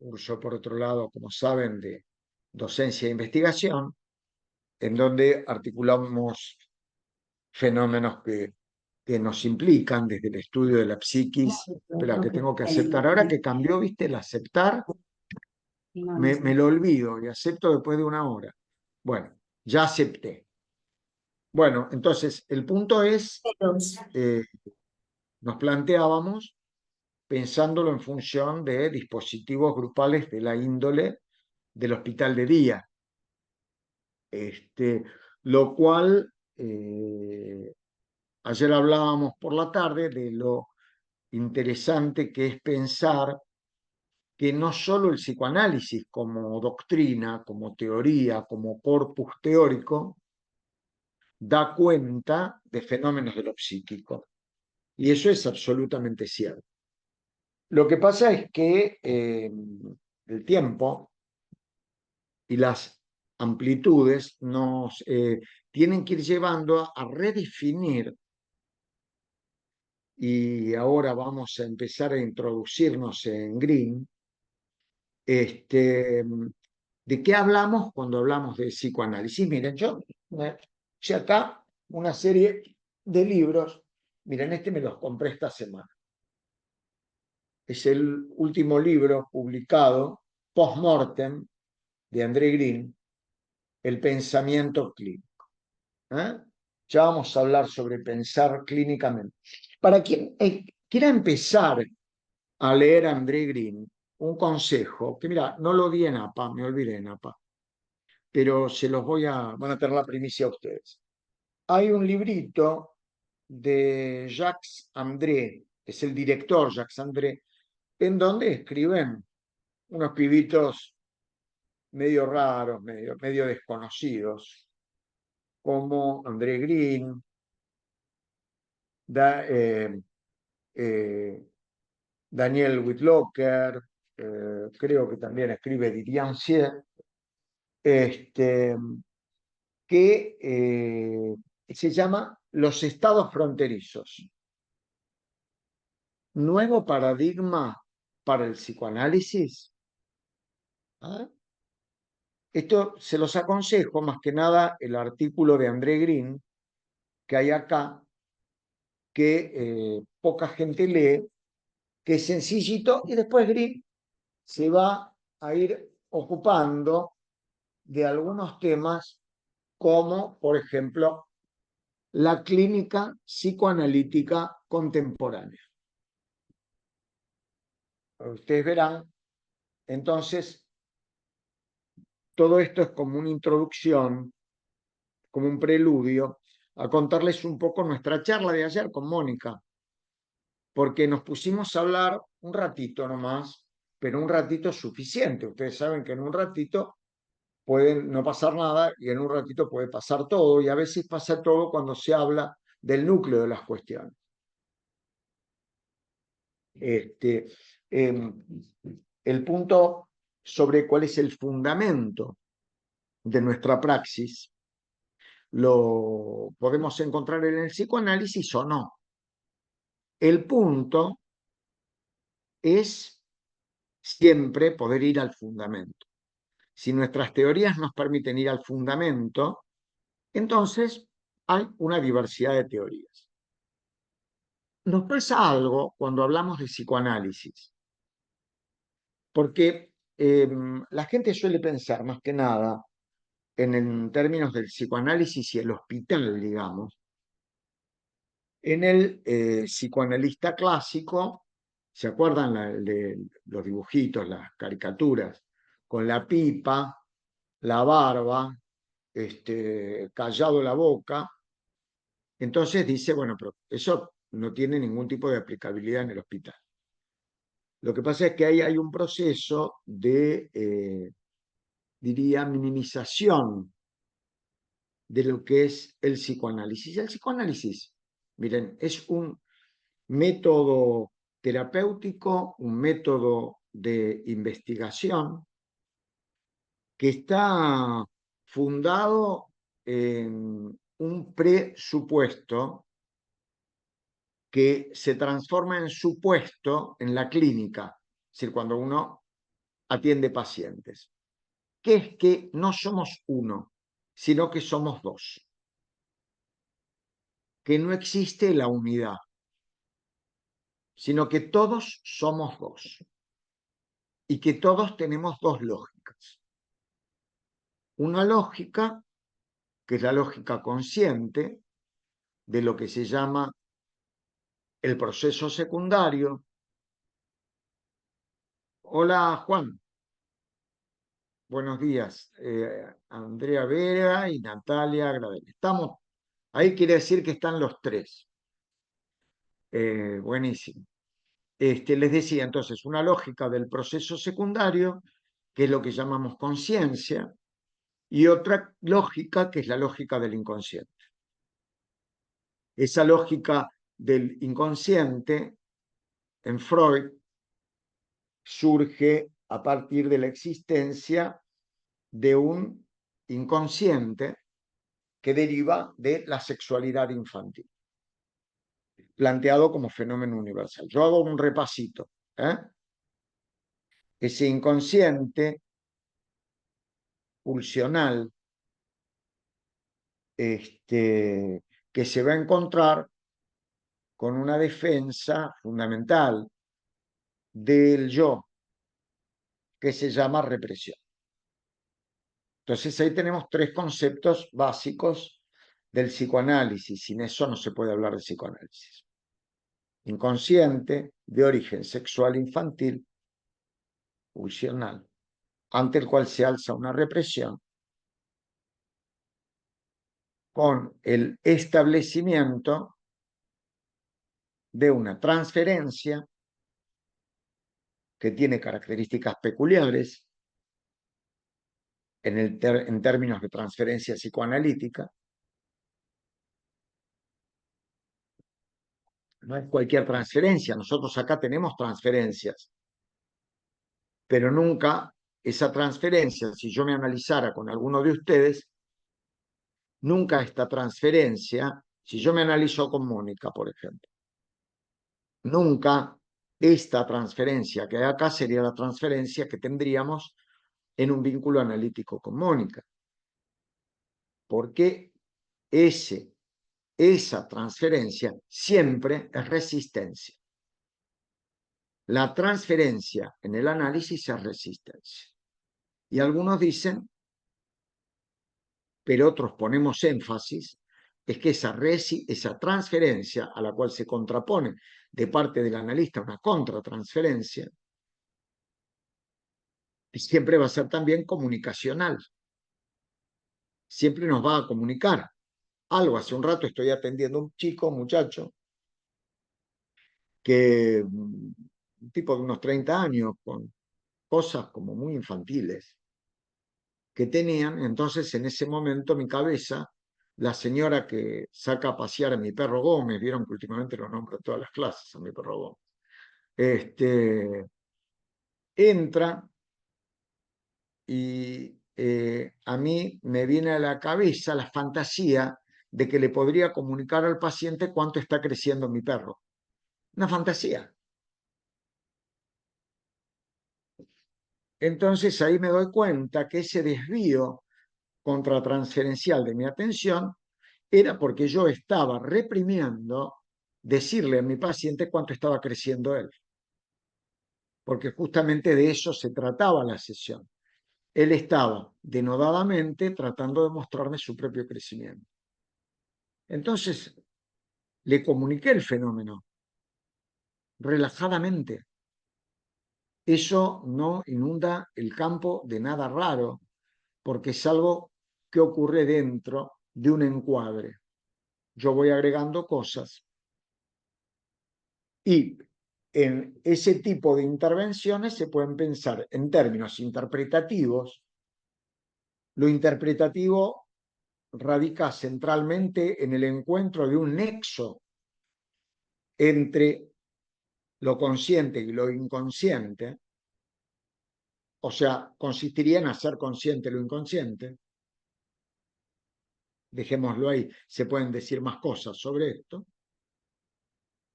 curso, por otro lado, como saben, de docencia e investigación, en donde articulamos fenómenos que nos implican desde el estudio de la psiquis. Espera, que tengo que aceptar. Ahora que cambió, viste, el aceptar, me lo olvido y acepto después de una hora. Bueno, ya acepté. Bueno, entonces, el punto es, nos planteábamos pensándolo en función de dispositivos grupales de la índole del hospital de día. Lo cual, ayer hablábamos por la tarde de lo interesante que es pensar que no solo el psicoanálisis como doctrina, como teoría, como corpus teórico, da cuenta de fenómenos de lo psíquico. Y eso es absolutamente cierto. Lo que pasa es que el tiempo y las amplitudes nos tienen que ir llevando a redefinir, y ahora vamos a empezar a introducirnos en Green, ¿de qué hablamos cuando hablamos de psicoanálisis? Miren, yo puse acá una serie de libros. Miren, me los compré esta semana. Es el último libro publicado, post-mortem, de André Green, El pensamiento clínico. Ya vamos a hablar sobre pensar clínicamente. Para quien quiera empezar a leer a André Green, un consejo, que mira, no lo di en APA, me olvidé en APA, pero se los van a tener la primicia a ustedes. Hay un librito de Jacques André, es el director Jacques André, en donde escriben unos pibitos medio raros, medio desconocidos, como André Green, Daniel Whitlocker, creo que también escribe Didier Sier, que se llama Los estados fronterizos. Nuevo paradigma para el psicoanálisis. ¿Ah? Esto se los aconsejo, más que nada, el artículo de André Green que hay acá, que poca gente lee, que es sencillito, y después Green se va a ir ocupando de algunos temas como, por ejemplo, la clínica psicoanalítica contemporánea. Ustedes verán, entonces, todo esto es como una introducción, como un preludio, a contarles un poco nuestra charla de ayer con Mónica, porque nos pusimos a hablar un ratito nomás, pero un ratito suficiente. Ustedes saben que en un ratito puede no pasar nada y en un ratito puede pasar todo, y a veces pasa todo cuando se habla del núcleo de las cuestiones. El punto sobre cuál es el fundamento de nuestra praxis lo podemos encontrar en el psicoanálisis o no. El punto es siempre poder ir al fundamento. Si nuestras teorías nos permiten ir al fundamento, entonces hay una diversidad de teorías. Nos pasa algo cuando hablamos de psicoanálisis, porque la gente suele pensar más que nada en términos del psicoanálisis y el hospital, digamos, en el psicoanalista clásico. ¿Se acuerdan de los dibujitos, las caricaturas? Con la pipa, la barba, callado la boca. Entonces dice, bueno, pero eso no tiene ningún tipo de aplicabilidad en el hospital. Lo que pasa es que ahí hay un proceso de, diría, minimización de lo que es el psicoanálisis. El psicoanálisis, miren, es un método terapéutico, un método de investigación que está fundado en un presupuesto que se transforma en supuesto en la clínica. Es decir, cuando uno atiende pacientes, que es que no somos uno, sino que somos dos, que no existe la unidad, sino que todos somos dos y que todos tenemos dos lógicas. Una lógica, que es la lógica consciente, de lo que se llama el proceso secundario. Hola, Juan. Buenos días. Andrea Vera y Natalia Gravel. Estamos, ahí quiere decir que están los tres. Buenísimo. Les decía entonces una lógica del proceso secundario, que es lo que llamamos conciencia, y otra lógica que es la lógica del inconsciente. Esa lógica del inconsciente en Freud surge a partir de la existencia de un inconsciente que deriva de la sexualidad infantil, planteado como fenómeno universal. Yo hago un repasito. Ese inconsciente pulsional que se va a encontrar con una defensa fundamental del yo, que se llama represión. Entonces ahí tenemos tres conceptos básicos del psicoanálisis. Sin eso no se puede hablar de psicoanálisis. Inconsciente, de origen sexual infantil, pulsional, ante el cual se alza una represión, con el establecimiento de una transferencia que tiene características peculiares en términos de transferencia psicoanalítica. No es cualquier transferencia, nosotros acá tenemos transferencias, pero nunca esa transferencia, si yo me analizara con alguno de ustedes, nunca esta transferencia, si yo me analizo con Mónica, por ejemplo, nunca esta transferencia que hay acá sería la transferencia que tendríamos en un vínculo analítico con Mónica. Porque esa transferencia siempre es resistencia. La transferencia en el análisis es resistencia. Y algunos dicen, pero otros ponemos énfasis, es que esa transferencia a la cual se contrapone de parte del analista una contratransferencia, siempre va a ser también comunicacional. Siempre nos va a comunicar algo. Hace un rato estoy atendiendo a un chico, un muchacho, un tipo de unos 30 años, con cosas como muy infantiles que tenían. Entonces, en ese momento, mi cabeza, la señora que saca a pasear a mi perro Gómez, vieron que últimamente lo nombro en todas las clases a mi perro Gómez, entra y a mí me viene a la cabeza la fantasía de que le podría comunicar al paciente cuánto está creciendo mi perro. Una fantasía. Entonces ahí me doy cuenta que ese desvío contratransferencial de mi atención era porque yo estaba reprimiendo decirle a mi paciente cuánto estaba creciendo él. Porque justamente de eso se trataba la sesión. Él estaba denodadamente tratando de mostrarme su propio crecimiento. Entonces le comuniqué el fenómeno relajadamente. Eso no inunda el campo de nada raro, porque es algo que ocurre dentro de un encuadre. Yo voy agregando cosas y en ese tipo de intervenciones se pueden pensar en términos interpretativos. Lo interpretativo radica centralmente en el encuentro de un nexo entre lo consciente y lo inconsciente, o sea, consistiría en hacer consciente lo inconsciente. Dejémoslo ahí, se pueden decir más cosas sobre esto.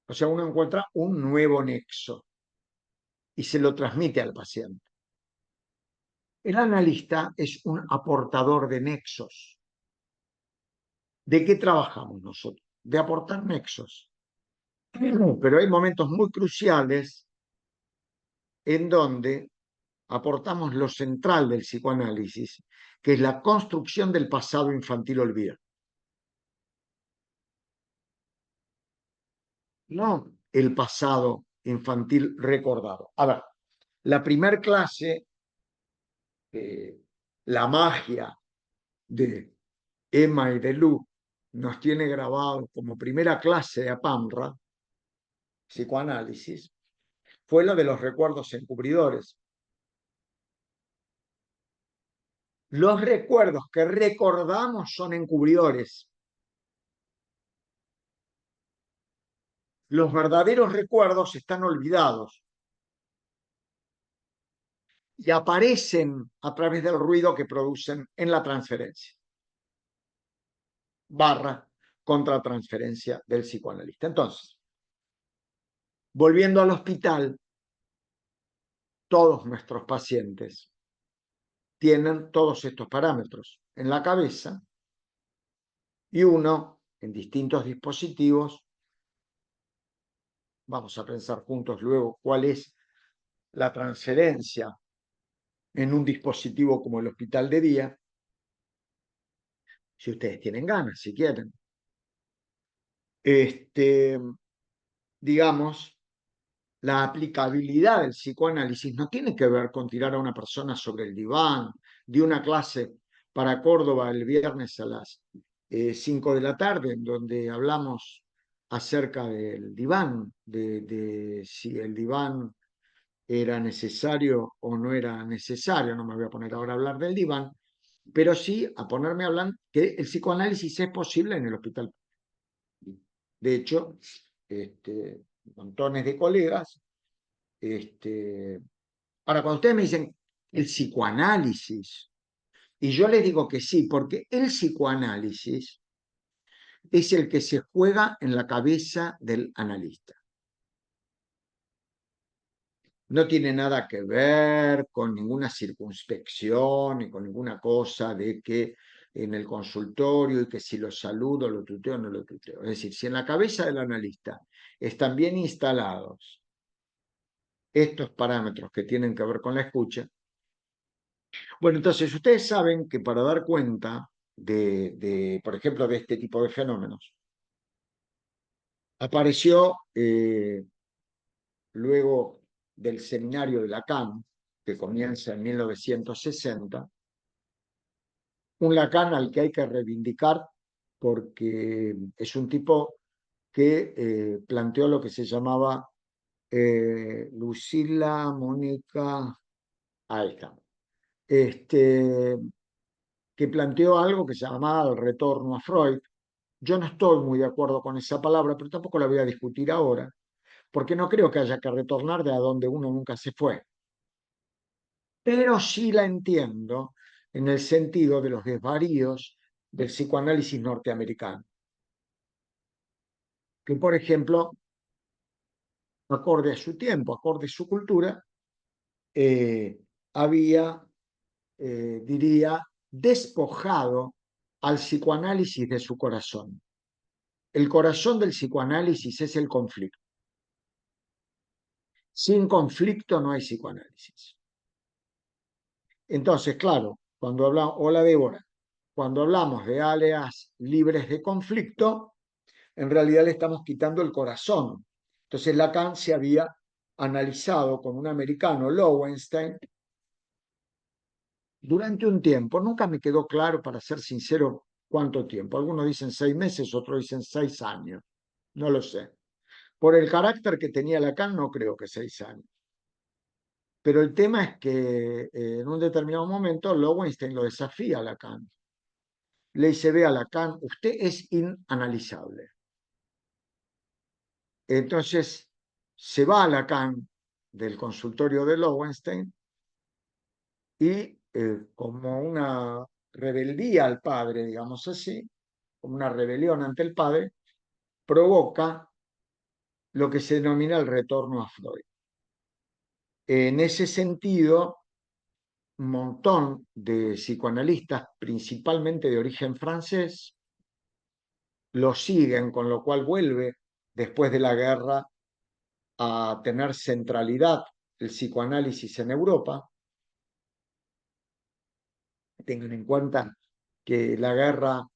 O sea, uno encuentra un nuevo nexo y se lo transmite al paciente. El analista es un aportador de nexos. ¿De qué trabajamos nosotros? De aportar nexos. Pero hay momentos muy cruciales en donde aportamos lo central del psicoanálisis, que es la construcción del pasado infantil olvidado. No el pasado infantil recordado. A ver, la primer clase, la magia de Emma y de Lu, nos tiene grabado como primera clase de APAMRA, psicoanálisis, fue la de los recuerdos encubridores. Los recuerdos que recordamos son encubridores. Los verdaderos recuerdos están olvidados y aparecen a través del ruido que producen en la transferencia. Barra contratransferencia del psicoanalista. Entonces, volviendo al hospital, todos nuestros pacientes tienen todos estos parámetros en la cabeza y uno, en distintos dispositivos, vamos a pensar juntos luego cuál es la transferencia en un dispositivo como el hospital de día, si ustedes tienen ganas, si quieren. Digamos, la aplicabilidad del psicoanálisis no tiene que ver con tirar a una persona sobre el diván, de una clase para Córdoba el viernes a las 5 de la tarde, en donde hablamos acerca del diván, de si el diván era necesario o no era necesario. No me voy a poner ahora a hablar del diván, pero sí a ponerme a hablar que el psicoanálisis es posible en el hospital. De hecho, montones de colegas. Ahora, cuando ustedes me dicen el psicoanálisis, y yo les digo que sí, porque el psicoanálisis es el que se juega en la cabeza del analista. No tiene nada que ver con ninguna circunspección ni con ninguna cosa de que en el consultorio y que si lo saludo, lo tuteo o no lo tuteo. Es decir, si en la cabeza del analista están bien instalados estos parámetros que tienen que ver con la escucha, bueno, entonces ustedes saben que para dar cuenta por ejemplo, de este tipo de fenómenos, apareció luego del seminario de Lacan, que comienza en 1960, un Lacan al que hay que reivindicar porque es un tipo que planteó lo que se llamaba Lucila Mónica, ahí está, que planteó algo que se llamaba el retorno a Freud. Yo no estoy muy de acuerdo con esa palabra, pero tampoco la voy a discutir ahora, porque no creo que haya que retornar de a donde uno nunca se fue. Pero sí la entiendo en el sentido de los desvaríos del psicoanálisis norteamericano, que por ejemplo, acorde a su tiempo, acorde a su cultura, había, diría, despojado al psicoanálisis de su corazón. El corazón del psicoanálisis es el conflicto. Sin conflicto no hay psicoanálisis. Entonces, claro, cuando hablamos, hola Débora, cuando hablamos de áreas libres de conflicto, en realidad le estamos quitando el corazón. Entonces Lacan se había analizado con un americano, Lowenstein, durante un tiempo. Nunca me quedó claro, para ser sincero, cuánto tiempo. Algunos dicen 6 meses, otros dicen 6 años. No lo sé. Por el carácter que tenía Lacan, no creo que 6 años. Pero el tema es que en un determinado momento Lowenstein lo desafía a Lacan. Le dice, ve a Lacan, usted es inanalizable. Entonces se va a Lacan del consultorio de Lowenstein y como una rebeldía al padre, digamos así, como una rebelión ante el padre, provoca lo que se denomina el retorno a Freud. En ese sentido, un montón de psicoanalistas, principalmente de origen francés, lo siguen, con lo cual vuelve después de la guerra a tener centralidad el psicoanálisis en Europa. Tengan en cuenta que la guerra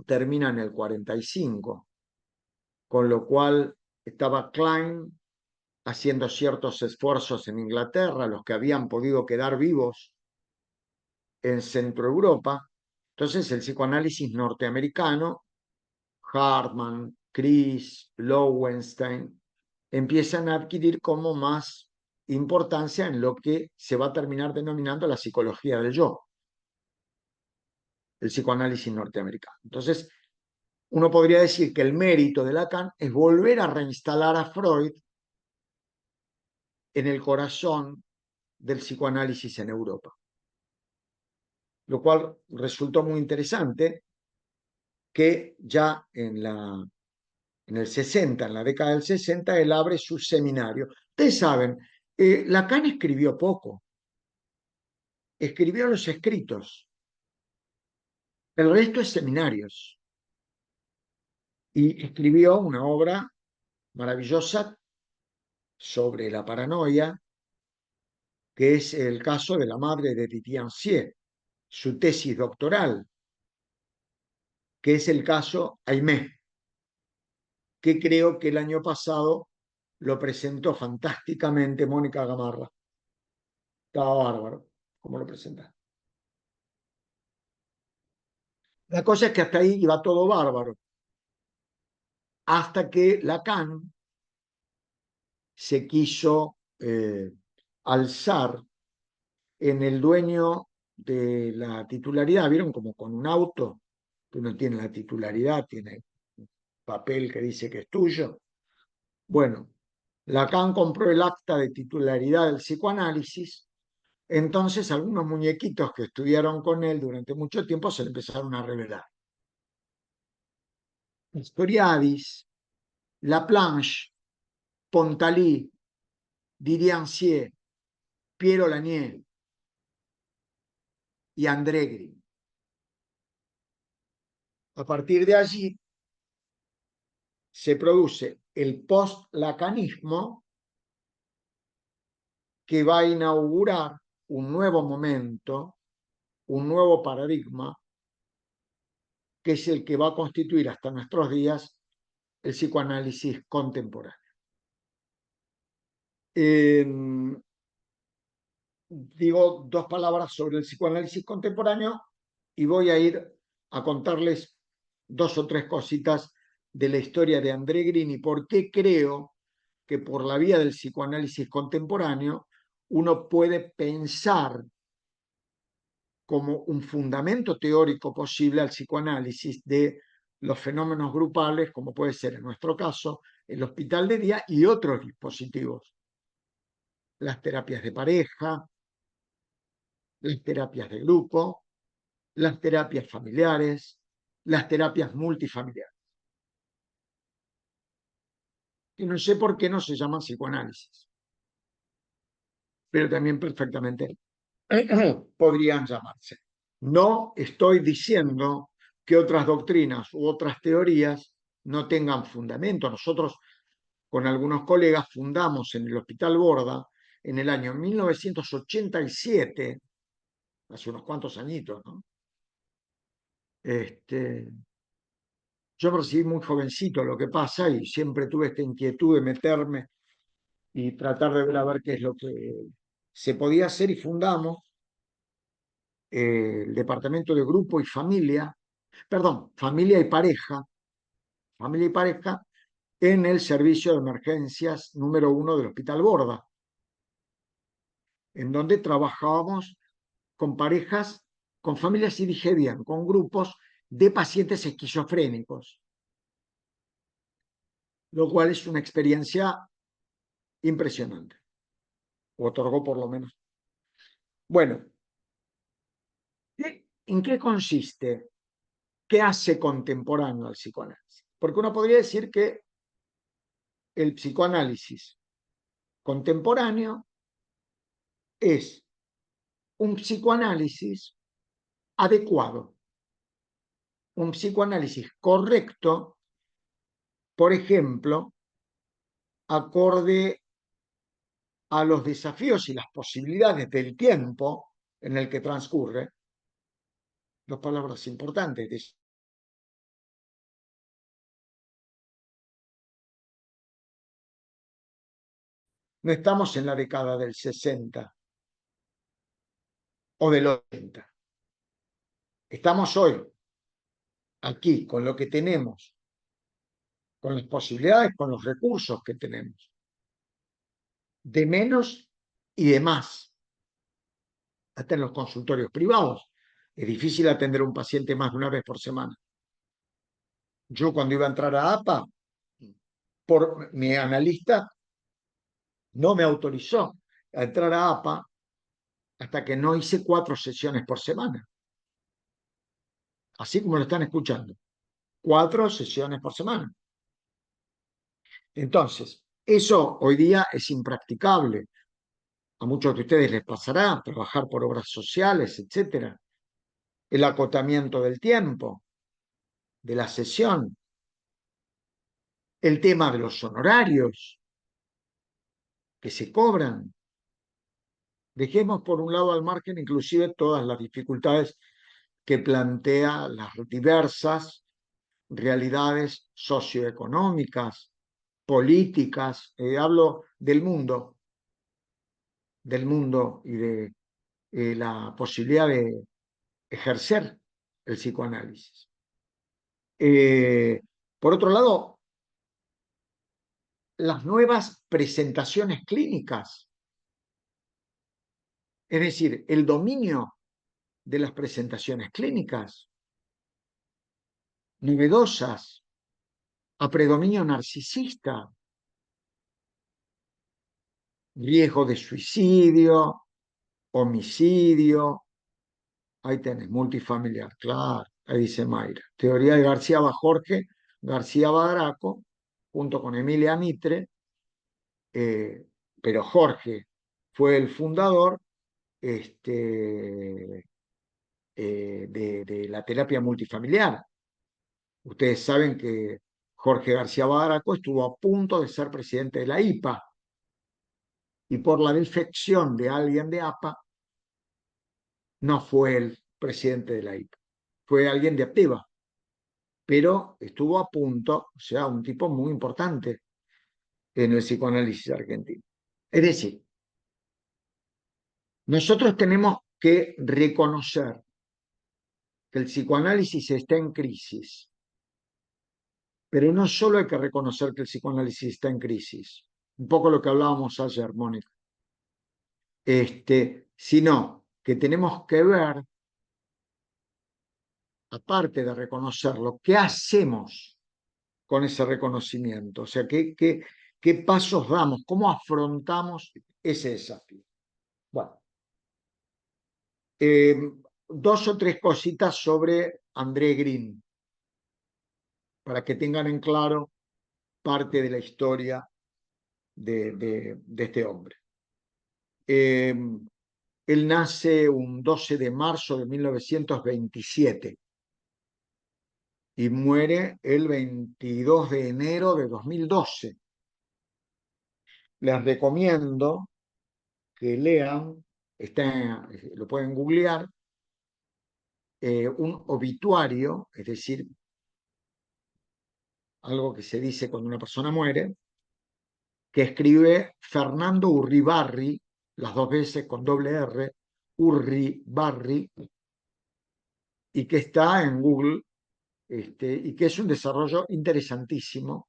termina en el 45, con lo cual estaba Klein haciendo ciertos esfuerzos en Inglaterra, los que habían podido quedar vivos en Centro Europa. Entonces el psicoanálisis norteamericano, Hartman, Chris, Lowenstein, empiezan a adquirir como más importancia en lo que se va a terminar denominando la psicología del yo, el psicoanálisis norteamericano. Entonces, uno podría decir que el mérito de Lacan es volver a reinstalar a Freud en el corazón del psicoanálisis en Europa, lo cual resultó muy interesante que ya en el 60, en la década del 60, él abre su seminario. Ustedes saben, Lacan escribió poco, escribió los escritos, el resto es seminarios, y escribió una obra maravillosa sobre la paranoia, que es el caso de la madre de Titien Sie, su tesis doctoral, que es el caso Aimé, que creo que el año pasado lo presentó fantásticamente Mónica Gamarra. Estaba bárbaro como lo presenta. La cosa es que hasta ahí iba todo bárbaro, hasta que Lacan se quiso alzar en el dueño de la titularidad. ¿Vieron como con un auto que uno tiene la titularidad, tiene un papel que dice que es tuyo? Bueno, Lacan compró el acta de titularidad del psicoanálisis, entonces algunos muñequitos que estudiaron con él durante mucho tiempo se le empezaron a revelar. Storiadis, Laplanche, Pontalí, Diriancier, Piero Lanier y André Grin. A partir de allí se produce el post-lacanismo, que va a inaugurar un nuevo momento, un nuevo paradigma, que es el que va a constituir hasta nuestros días el psicoanálisis contemporáneo. Digo dos palabras sobre el psicoanálisis contemporáneo y voy a ir a contarles dos o tres cositas de la historia de André Grin y por qué creo que por la vía del psicoanálisis contemporáneo uno puede pensar como un fundamento teórico posible al psicoanálisis de los fenómenos grupales, como puede ser en nuestro caso el hospital de día y otros dispositivos, las terapias de pareja, las terapias de grupo, las terapias familiares, las terapias multifamiliares. Y no sé por qué no se llaman psicoanálisis, pero también perfectamente podrían llamarse. No estoy diciendo que otras doctrinas u otras teorías no tengan fundamento. Nosotros con algunos colegas fundamos en el Hospital Borda en el año 1987, hace unos cuantos añitos, ¿no? Yo me recibí muy jovencito, lo que pasa, y siempre tuve esta inquietud de meterme y tratar de ver a ver qué es lo que se podía hacer, y fundamos el departamento de grupo y familia, perdón, familia y pareja, en el servicio de emergencias número 1 del Hospital Borda, en donde trabajábamos con parejas, con familias, y dije bien, con grupos de pacientes esquizofrénicos, lo cual es una experiencia impresionante, o otorgó por lo menos. Bueno, ¿en qué consiste? ¿Qué hace contemporáneo al psicoanálisis? Porque uno podría decir que el psicoanálisis contemporáneo es un psicoanálisis adecuado, un psicoanálisis correcto, por ejemplo, acorde a los desafíos y las posibilidades del tiempo en el que transcurre. Dos palabras importantes. No estamos en la década del 60 o del 80. Estamos hoy, aquí, con lo que tenemos, con las posibilidades, con los recursos que tenemos, de menos y de más, hasta en los consultorios privados. Es difícil atender a un paciente más de una vez por semana. Yo cuando iba a entrar a APA, por mi analista no me autorizó a entrar a APA hasta que no hice 4 sesiones por semana. Así como lo están escuchando. 4 sesiones por semana. Entonces, eso hoy día es impracticable. A muchos de ustedes les pasará trabajar por obras sociales, etcétera. El acotamiento del tiempo, de la sesión, el tema de los honorarios que se cobran. Dejemos por un lado al margen inclusive todas las dificultades que plantea las diversas realidades socioeconómicas, políticas, hablo del mundo y de la posibilidad de ejercer el psicoanálisis. Por otro lado, las nuevas presentaciones clínicas, es decir, el dominio de las presentaciones clínicas, novedosas, a predominio narcisista, riesgo de suicidio, homicidio, ahí tenés, multifamiliar, claro, ahí dice Mayra. Teoría de García Jorge García Badraco, junto con Emilia Mitre, pero Jorge fue el fundador de la terapia multifamiliar. Ustedes saben que Jorge García Badraco estuvo a punto de ser presidente de la IPA y por la defección de alguien de APA no fue el presidente de la IPA, fue alguien de Activa, pero estuvo a punto, o sea, un tipo muy importante en el psicoanálisis argentino. Es decir, nosotros tenemos que reconocer que el psicoanálisis está en crisis, pero no solo hay que reconocer que el psicoanálisis está en crisis, un poco lo que hablábamos ayer, Mónica, sino que tenemos que ver, aparte de reconocerlo, qué hacemos con ese reconocimiento, o sea, qué pasos damos, cómo afrontamos ese desafío. Bueno, 2 o 3 cositas sobre André Green, para que tengan en claro parte de la historia de este hombre. Él nace un 12 de marzo de 1927 y muere el 22 de enero de 2012. Les recomiendo que lean, lo pueden googlear, un obituario, es decir, algo que se dice cuando una persona muere, que escribe Fernando Urribarri, las 2 veces con doble R, Urribarri, y que está en Google, y que es un desarrollo interesantísimo.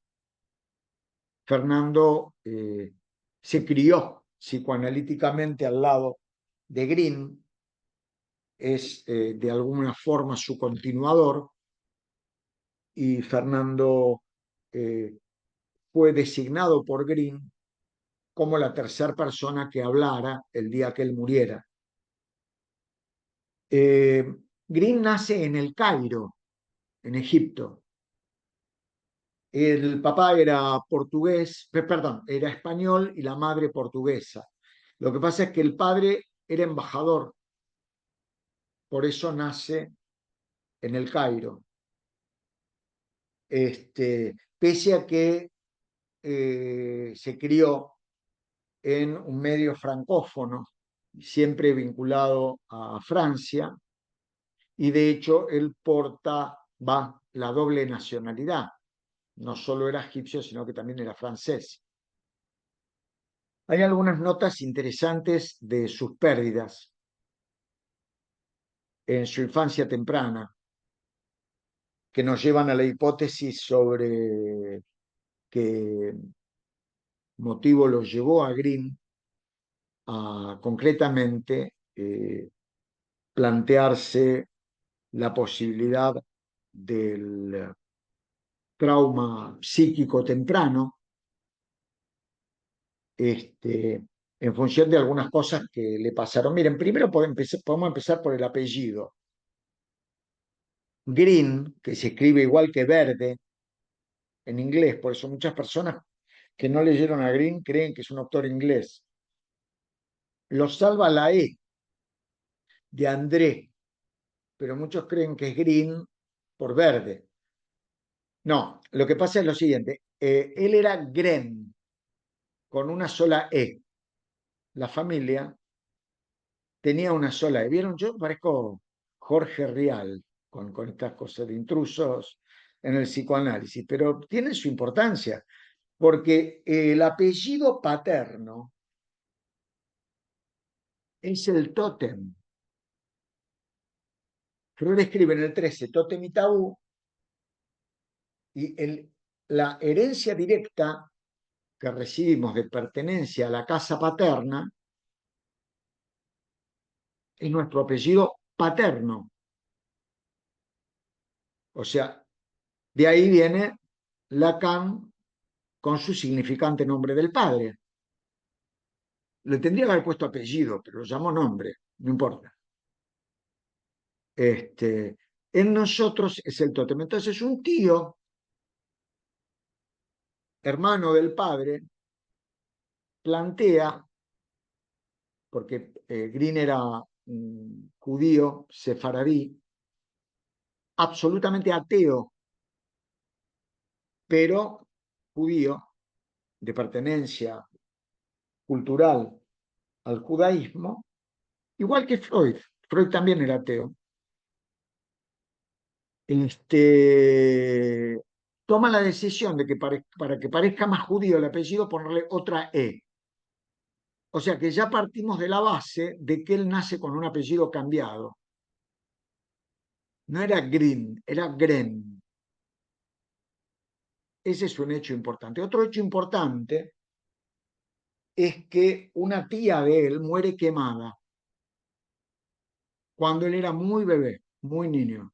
Fernando se crió psicoanalíticamente al lado de Green, es de alguna forma su continuador, y Fernando fue designado por Green como la tercera persona que hablara el día que él muriera. Green nace en El Cairo, en Egipto. El papá era portugués, perdón, era español y la madre portuguesa. Lo que pasa es que el padre era embajador por eso nace en el Cairo. Pese a que se crió en un medio francófono, siempre vinculado a Francia, y de hecho él va la doble nacionalidad. No solo era egipcio, sino que también era francés. Hay algunas notas interesantes de sus pérdidas en su infancia temprana que nos llevan a la hipótesis sobre qué motivo lo llevó a Green a concretamente plantearse la posibilidad del trauma psíquico temprano, en función de algunas cosas que le pasaron. Miren, primero podemos empezar por el apellido. Green, que se escribe igual que verde en inglés, por eso muchas personas que no leyeron a Green creen que es un autor inglés. Lo salva la E de André, pero muchos creen que es Green por verde. No, lo que pasa es lo siguiente, él era Gren, con una sola E. La familia tenía una sola E. ¿Vieron? Yo parezco Jorge Rial con estas cosas de intrusos en el psicoanálisis, pero tiene su importancia, porque el apellido paterno es el tótem. Freud escribe en el 13, tótem y tabú, y la herencia directa que recibimos de pertenencia a la casa paterna es nuestro apellido paterno. O sea, de ahí viene Lacan con su significante nombre del padre. Le tendría que haber puesto apellido, pero lo llamó nombre, no importa. En nosotros es el tótem. Entonces, un tío, hermano del padre, plantea, porque Green era judío, sefaradí, absolutamente ateo, pero judío, de pertenencia cultural al judaísmo, igual que Freud. Freud también era ateo. Toma la decisión de que para que parezca más judío el apellido, ponerle otra E. O sea que ya partimos de la base de que él nace con un apellido cambiado. No era Green, era Gren. Ese es un hecho importante. Otro hecho importante es que una tía de él muere quemada cuando él era muy bebé, muy niño.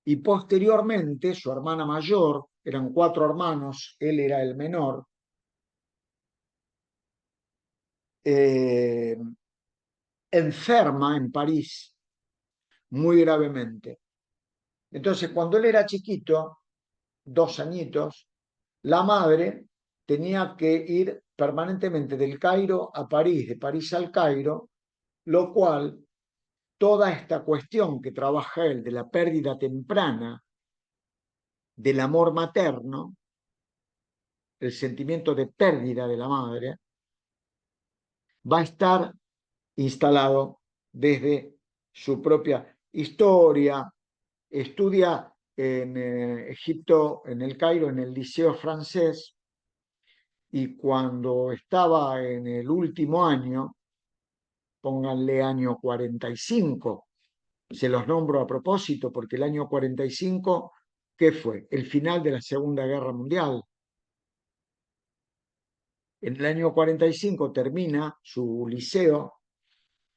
Y posteriormente su hermana mayor, eran 4 hermanos, él era el menor, enferma en París muy gravemente. Entonces, cuando él era chiquito, 2 añitos, la madre tenía que ir permanentemente del Cairo a París, de París al Cairo, lo cual, toda esta cuestión que trabaja él de la pérdida temprana del amor materno, el sentimiento de pérdida de la madre, va a estar instalado desde su propia historia. Estudia en Egipto, en el Cairo, en el Liceo francés, y cuando estaba en el último año, pónganle año 45, se los nombro a propósito porque el año 45, ¿qué fue? El final de la Segunda Guerra Mundial. En el año 45 termina su liceo,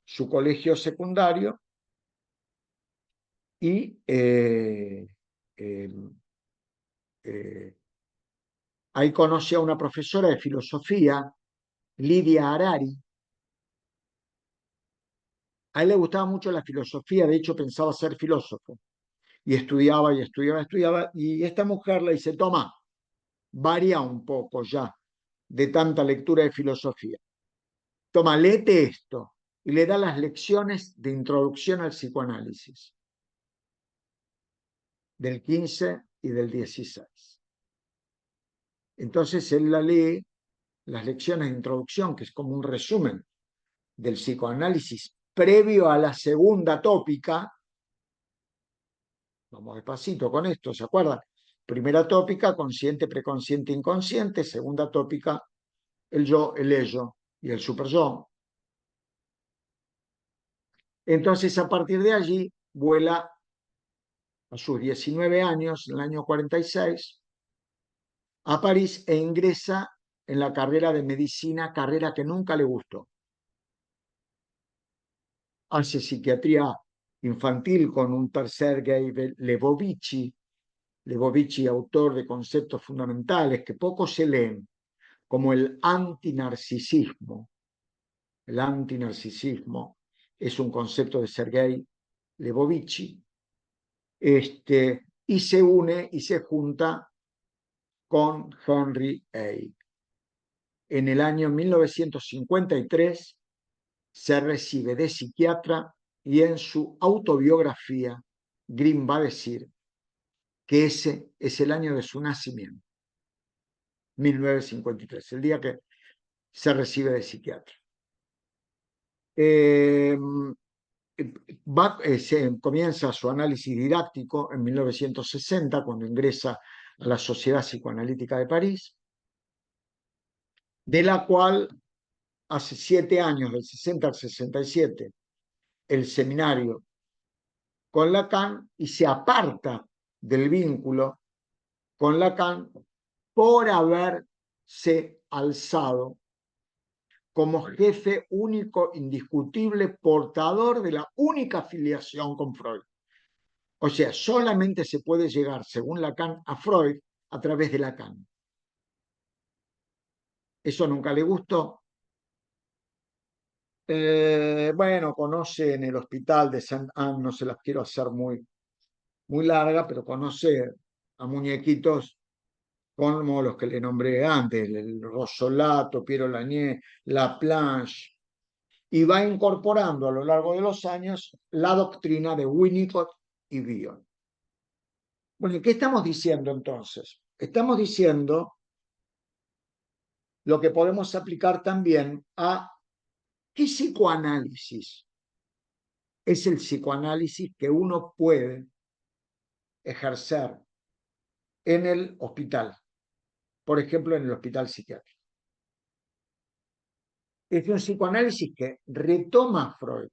su colegio secundario, y ahí conoce a una profesora de filosofía, Lidia Harari. A él le gustaba mucho la filosofía, de hecho pensaba ser filósofo, y estudiaba y estudiaba, estudiaba, y esta mujer le dice, toma, varía un poco ya de tanta lectura de filosofía. Toma, léete esto. y le da las lecciones de introducción al psicoanálisis del 15 y del 16. Entonces él la lee, las lecciones de introducción, que es como un resumen del psicoanálisis previo a la segunda tópica. Vamos despacito con esto, ¿se acuerdan? Primera tópica, consciente, preconsciente, inconsciente. Segunda tópica, el yo, el ello y el superyo. Entonces, a partir de allí, vuela a sus 19 años, en el año 46, a París e ingresa en la carrera de medicina, carrera que nunca le gustó. Hace psiquiatría infantil con un tal Sergei Lebovici, autor de conceptos fundamentales que poco se leen, como el antinarcisismo. El antinarcisismo es un concepto de Sergei Lebovici, y se une y se junta con Henry Hay. En el año 1953 se recibe de psiquiatra y en su autobiografía Green va a decir que ese es el año de su nacimiento, 1953, el día que se recibe de psiquiatra. Comienza su análisis didáctico en 1960, cuando ingresa a la Sociedad Psicoanalítica de París, de la cual hace 7 años, del 60 al 67, el seminario con Lacan, y se aparta del vínculo con Lacan por haberse alzado como jefe único, indiscutible, portador de la única afiliación con Freud. O sea, solamente se puede llegar, según Lacan, a Freud a través de Lacan. Eso nunca le gustó. Bueno, conoce en el hospital de Saint Anne, no se las quiero hacer muy larga, pero conoce a muñequitos como los que le nombré antes, el Rossolato, Piero Lanier, Laplanche, y va incorporando a lo largo de los años la doctrina de Winnicott y Bion. Bueno, ¿qué estamos diciendo entonces? Estamos diciendo lo que podemos aplicar también a qué psicoanálisis es el psicoanálisis que uno puede ejercer en el hospital, por ejemplo, en el hospital psiquiátrico. Es un psicoanálisis que retoma a Freud,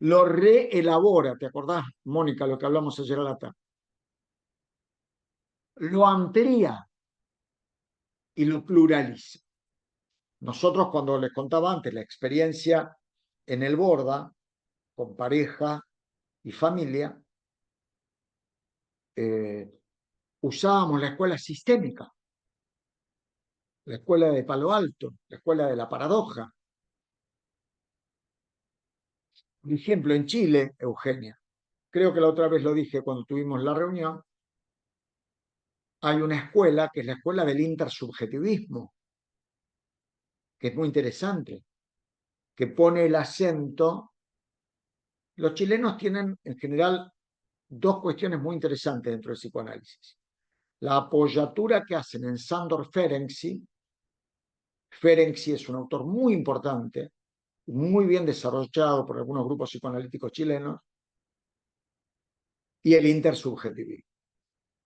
lo reelabora, ¿te acordás, Mónica, lo que hablamos ayer a la tarde? Lo amplía y lo pluraliza. Nosotros, cuando les contaba antes la experiencia en el Borda, con pareja y familia, usábamos la escuela sistémica, la escuela de Palo Alto, la escuela de la paradoja. Por ejemplo, en Chile, Eugenia, creo que la otra vez lo dije cuando tuvimos la reunión, hay una escuela que es la escuela del intersubjetivismo, que es muy interesante, que pone el acento. Los chilenos tienen en general dos cuestiones muy interesantes dentro del psicoanálisis. La apoyatura que hacen en Sándor Ferenczi. Ferenczi es un autor muy importante, muy bien desarrollado por algunos grupos psicoanalíticos chilenos, y el intersubjetivismo.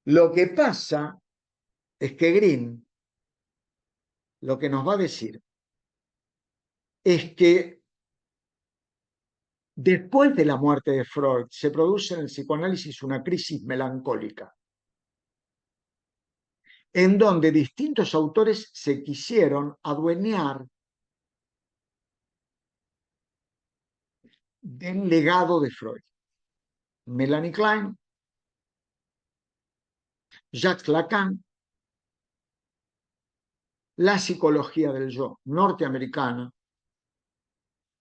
Lo que pasa es que Green lo que nos va a decir es que después de la muerte de Freud se produce en el psicoanálisis una crisis melancólica, en donde distintos autores se quisieron adueñar del legado de Freud. Melanie Klein, Jacques Lacan, la psicología del yo norteamericana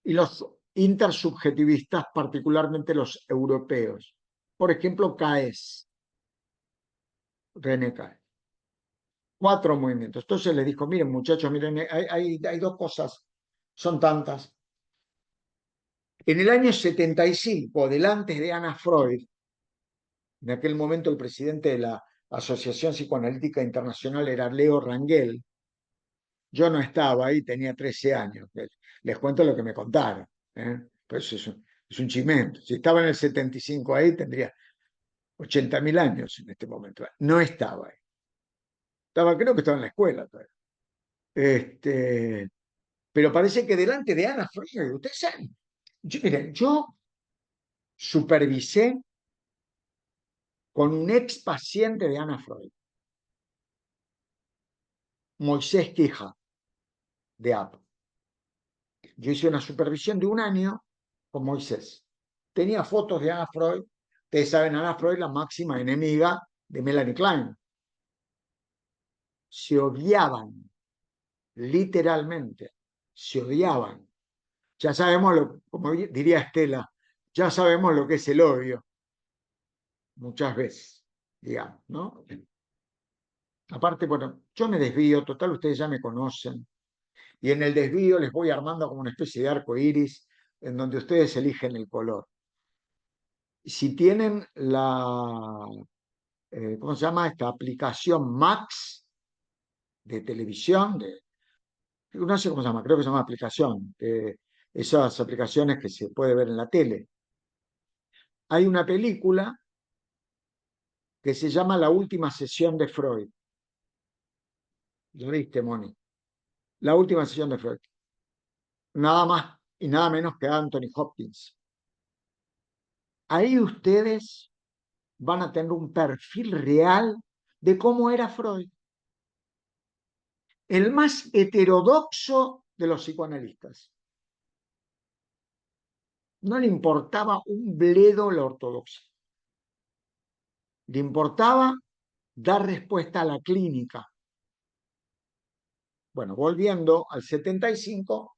y los intersubjetivistas, particularmente los europeos. Por ejemplo, Caes, René Caes. 4 movimientos. Entonces les dijo, miren muchachos, miren, hay dos cosas, son tantas. En el año 75, delante de Anna Freud, en aquel momento el presidente de la Asociación Psicoanalítica Internacional era Leo Rangel. Yo no estaba ahí, tenía 13 años. Les cuento lo que me contaron. Pues es un chimento. Si estaba en el 75 ahí, tendría 80.000 años en este momento. No estaba ahí. Creo que estaba en la escuela todavía. Pero parece que delante de Ana Freud, ustedes saben, miren, yo supervisé con un ex paciente de Ana Freud, Moisés Quija, de Apple. Yo hice una supervisión de un año con Moisés. Tenía fotos de Ana Freud. Ustedes saben, Ana Freud, la máxima enemiga de Melanie Klein. Se odiaban, literalmente, se odiaban. Ya sabemos, como diría Estela, ya sabemos lo que es el odio, muchas veces, digamos, ¿no? Aparte, bueno, yo me desvío, total, ustedes ya me conocen, y en el desvío les voy armando como una especie de arco iris en donde ustedes eligen el color. Si tienen ¿cómo se llama? Esta aplicación Max de televisión, no sé cómo se llama, creo que se llama aplicación, esas aplicaciones que se puede ver en la tele. Hay una película que se llama La última sesión de Freud. ¿Lo viste, Moni? La última sesión de Freud. Nada más y nada menos que Anthony Hopkins. Ahí ustedes van a tener un perfil real de cómo era Freud. El más heterodoxo de los psicoanalistas. No le importaba un bledo la ortodoxia. Le importaba dar respuesta a la clínica. Bueno, volviendo al 75,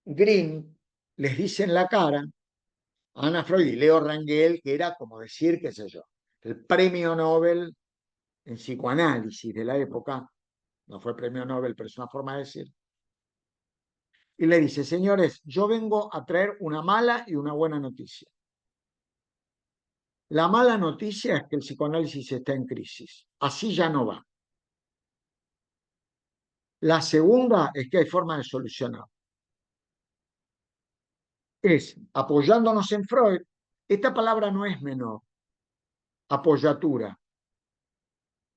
Green les dice en la cara a Ana Freud y Leo Rangel que era como decir, qué sé yo, el premio Nobel en psicoanálisis de la época, no fue premio Nobel, pero es una forma de decir, y le dice, señores, yo vengo a traer una mala y una buena noticia. La mala noticia es que el psicoanálisis está en crisis. Así ya no va. La segunda es que hay forma de solucionar. Es apoyándonos en Freud. Esta palabra no es menor. Apoyatura.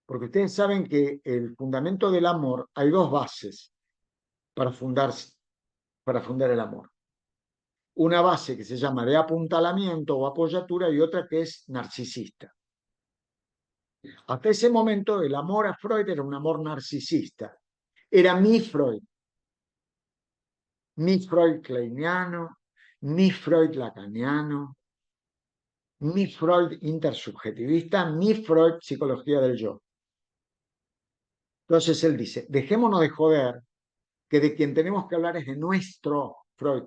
Porque ustedes saben que el fundamento del amor, hay dos bases para fundar el amor. Una base que se llama de apuntalamiento o apoyatura y otra que es narcisista. Hasta ese momento el amor a Freud era un amor narcisista. Era mi Freud kleiniano, mi Freud lacaniano, mi Freud intersubjetivista, mi Freud psicología del yo. Entonces él dice, dejémonos de joder, que de quien tenemos que hablar es de nuestro Freud.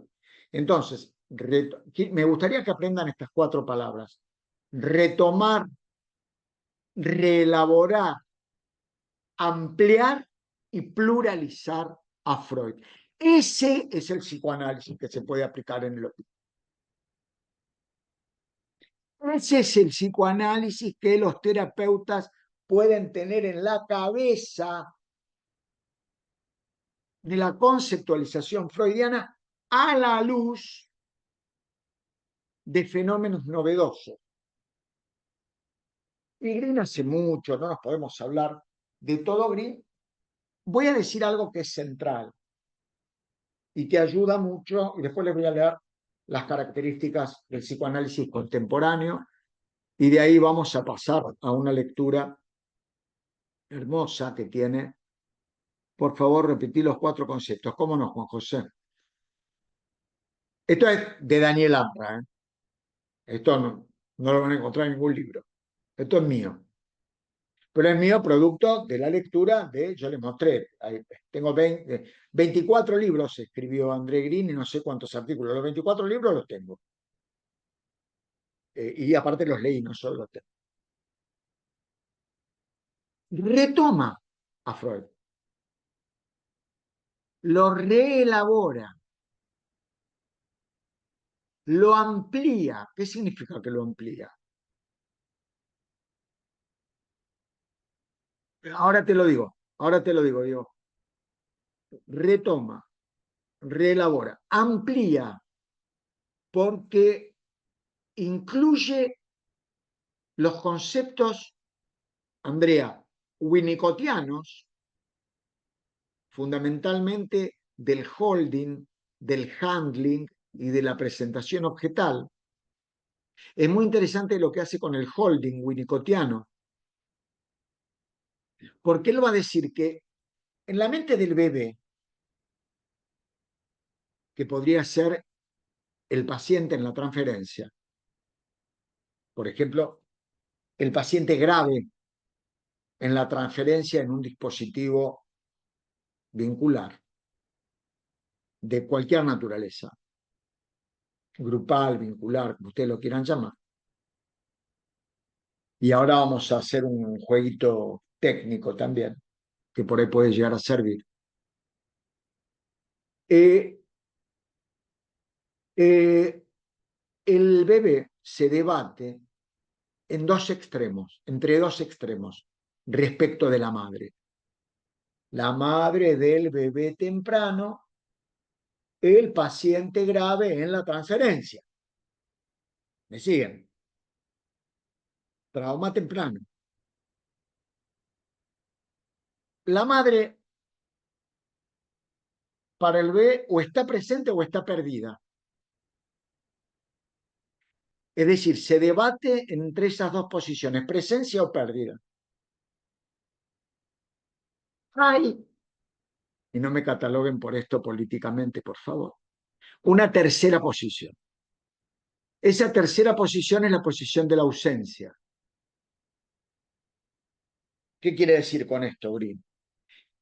Entonces, me gustaría que aprendan estas 4 palabras. Retomar, reelaborar, ampliar y pluralizar a Freud. Ese es el psicoanálisis que se puede aplicar en el hospital. Ese es el psicoanálisis que los terapeutas pueden tener en la cabeza de la conceptualización freudiana a la luz de fenómenos novedosos. Y Green hace mucho, no nos podemos hablar de todo Green. Voy a decir algo que es central y que ayuda mucho, y después les voy a leer las características del psicoanálisis contemporáneo, y de ahí vamos a pasar a una lectura hermosa que tiene. Por favor, repetí los 4 conceptos. ¿Cómo no, Juan José? Esto es de Daniel Ambra, ¿eh? Esto no lo van a encontrar en ningún libro. Esto es mío. Pero es mío producto de la lectura yo les mostré. Tengo 24 libros, escribió André Green, y no sé cuántos artículos. Los 24 libros los tengo. Y aparte los leí, no solo los tengo. Retoma a Freud. Lo reelabora. lo amplía. ¿Qué significa que lo amplía? Ahora te lo digo, retoma, reelabora, amplía, porque incluye los conceptos, Andrea, winnicottianos, fundamentalmente del holding, del handling y de la presentación objetal. Es muy interesante lo que hace con el holding winnicottiano, porque él va a decir que en la mente del bebé, que podría ser el paciente en la transferencia, por ejemplo, el paciente grave en la transferencia en un dispositivo vincular de cualquier naturaleza, grupal, vincular, como ustedes lo quieran llamar. Y ahora vamos a hacer un jueguito técnico también, que por ahí puede llegar a servir. Eh, eh, el bebé se debate en dos extremos, entre dos extremos, respecto de la madre. La madre del bebé temprano, el paciente grave en la transferencia. ¿Me siguen? Trauma temprano. La madre para el bebé o está presente o está perdida. Es decir, se debate entre esas dos posiciones, presencia o pérdida. Hay, y no me cataloguen por esto políticamente, por favor, una tercera posición. Esa tercera posición es la posición de la ausencia. ¿Qué quiere decir con esto, Green?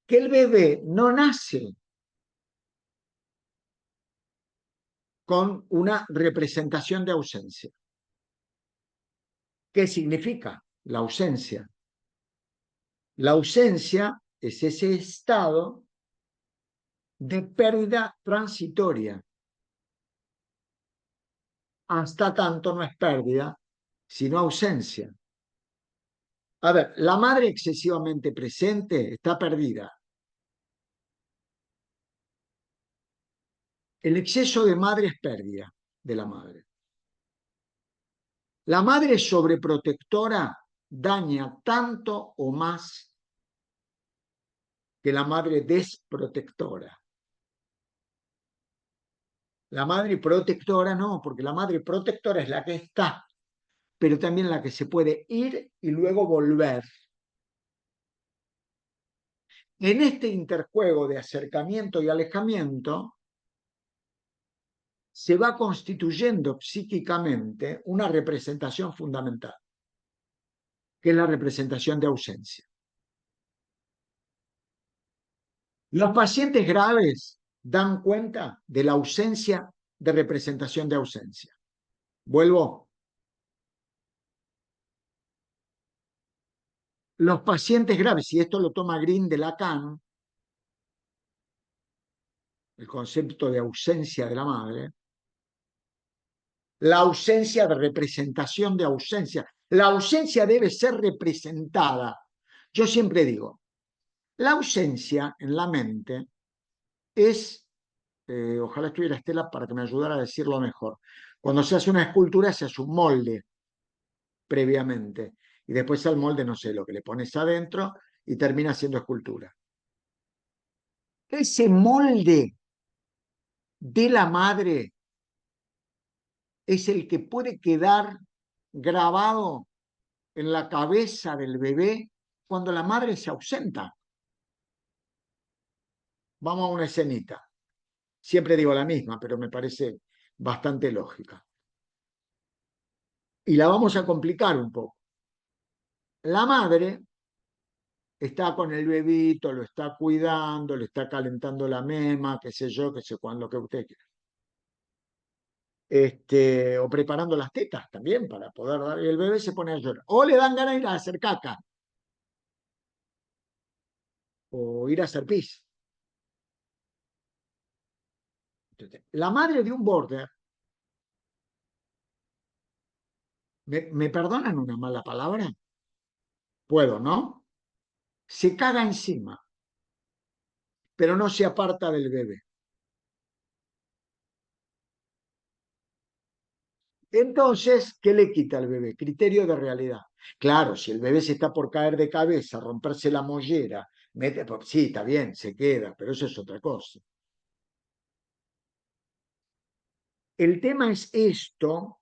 Que el bebé no nace con una representación de ausencia. ¿Qué significa la ausencia? La ausencia es ese estado de pérdida transitoria. Hasta tanto no es pérdida, sino ausencia. A ver, la madre excesivamente presente está perdida. El exceso de madre es pérdida de la madre. La madre sobreprotectora daña tanto o más que la madre desprotectora. La madre protectora no, porque la madre protectora es la que está, pero también la que se puede ir y luego volver. En este interjuego de acercamiento y alejamiento se va constituyendo psíquicamente una representación fundamental, que es la representación de ausencia. Los pacientes graves dan cuenta de la ausencia de representación de ausencia. Vuelvo. Los pacientes graves, y esto lo toma Green de Lacan, el concepto de ausencia de la madre, la ausencia de representación de ausencia. La ausencia debe ser representada. Yo siempre digo, la ausencia en la mente es, ojalá estuviera Estela para que me ayudara a decirlo mejor, cuando se hace una escultura se hace un molde previamente y después al molde no sé lo que le pones adentro y termina siendo escultura. Ese molde de la madre es el que puede quedar grabado en la cabeza del bebé cuando la madre se ausenta. Vamos a una escenita. Siempre digo la misma, pero me parece bastante lógica. Y la vamos a complicar un poco. La madre está con el bebito, lo está cuidando, le está calentando la mema, qué sé yo, qué sé cuándo, lo que usted quiera. O preparando las tetas también para poder dar, y el bebé se pone a llorar. O le dan ganas de ir a hacer caca, o ir a hacer pis. Entonces, la madre de un border me perdonan una mala palabra? Puedo, ¿no? Se caga encima, pero no se aparta del bebé. Entonces, ¿qué le quita al bebé? Criterio de realidad. Claro, si el bebé se está por caer de cabeza, romperse la mollera, pues, sí, está bien, se queda, pero eso es otra cosa. El tema es esto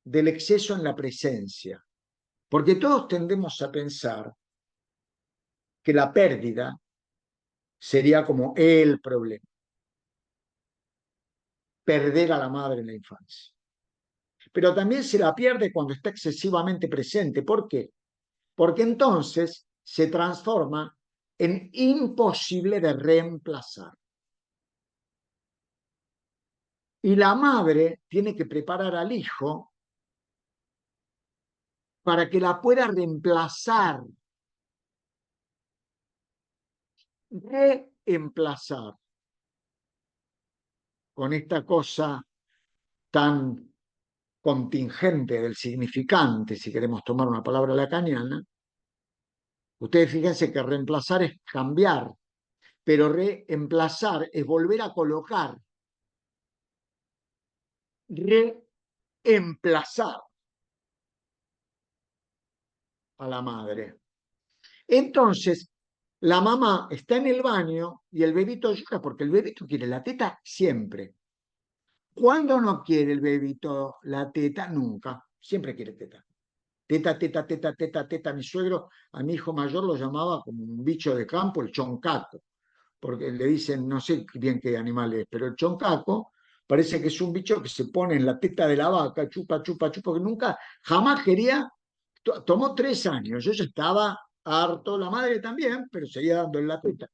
del exceso en la presencia, porque todos tendemos a pensar que la pérdida sería como el problema, perder a la madre en la infancia. Pero también se la pierde cuando está excesivamente presente. ¿Por qué? Porque entonces se transforma en imposible de reemplazar. Y la madre tiene que preparar al hijo para que la pueda reemplazar, reemplazar con esta cosa tan contingente del significante, si queremos tomar una palabra lacaniana. Ustedes fíjense que reemplazar es cambiar, pero reemplazar es volver a colocar, reemplazar a la madre. Entonces, la mamá está en el baño y el bebito llora porque el bebito quiere la teta siempre. ¿Cuándo no quiere el bebito la teta? Nunca. Siempre quiere teta. Teta, teta, teta, teta, teta. Mi suegro a mi hijo mayor lo llamaba como un bicho de campo, el choncaco, porque le dicen, no sé bien qué animal es, pero el choncaco parece que es un bicho que se pone en la teta de la vaca, chupa, chupa, chupa, que nunca, jamás quería, tomó 3 años, yo ya estaba harto, la madre también, pero seguía dando en la teta.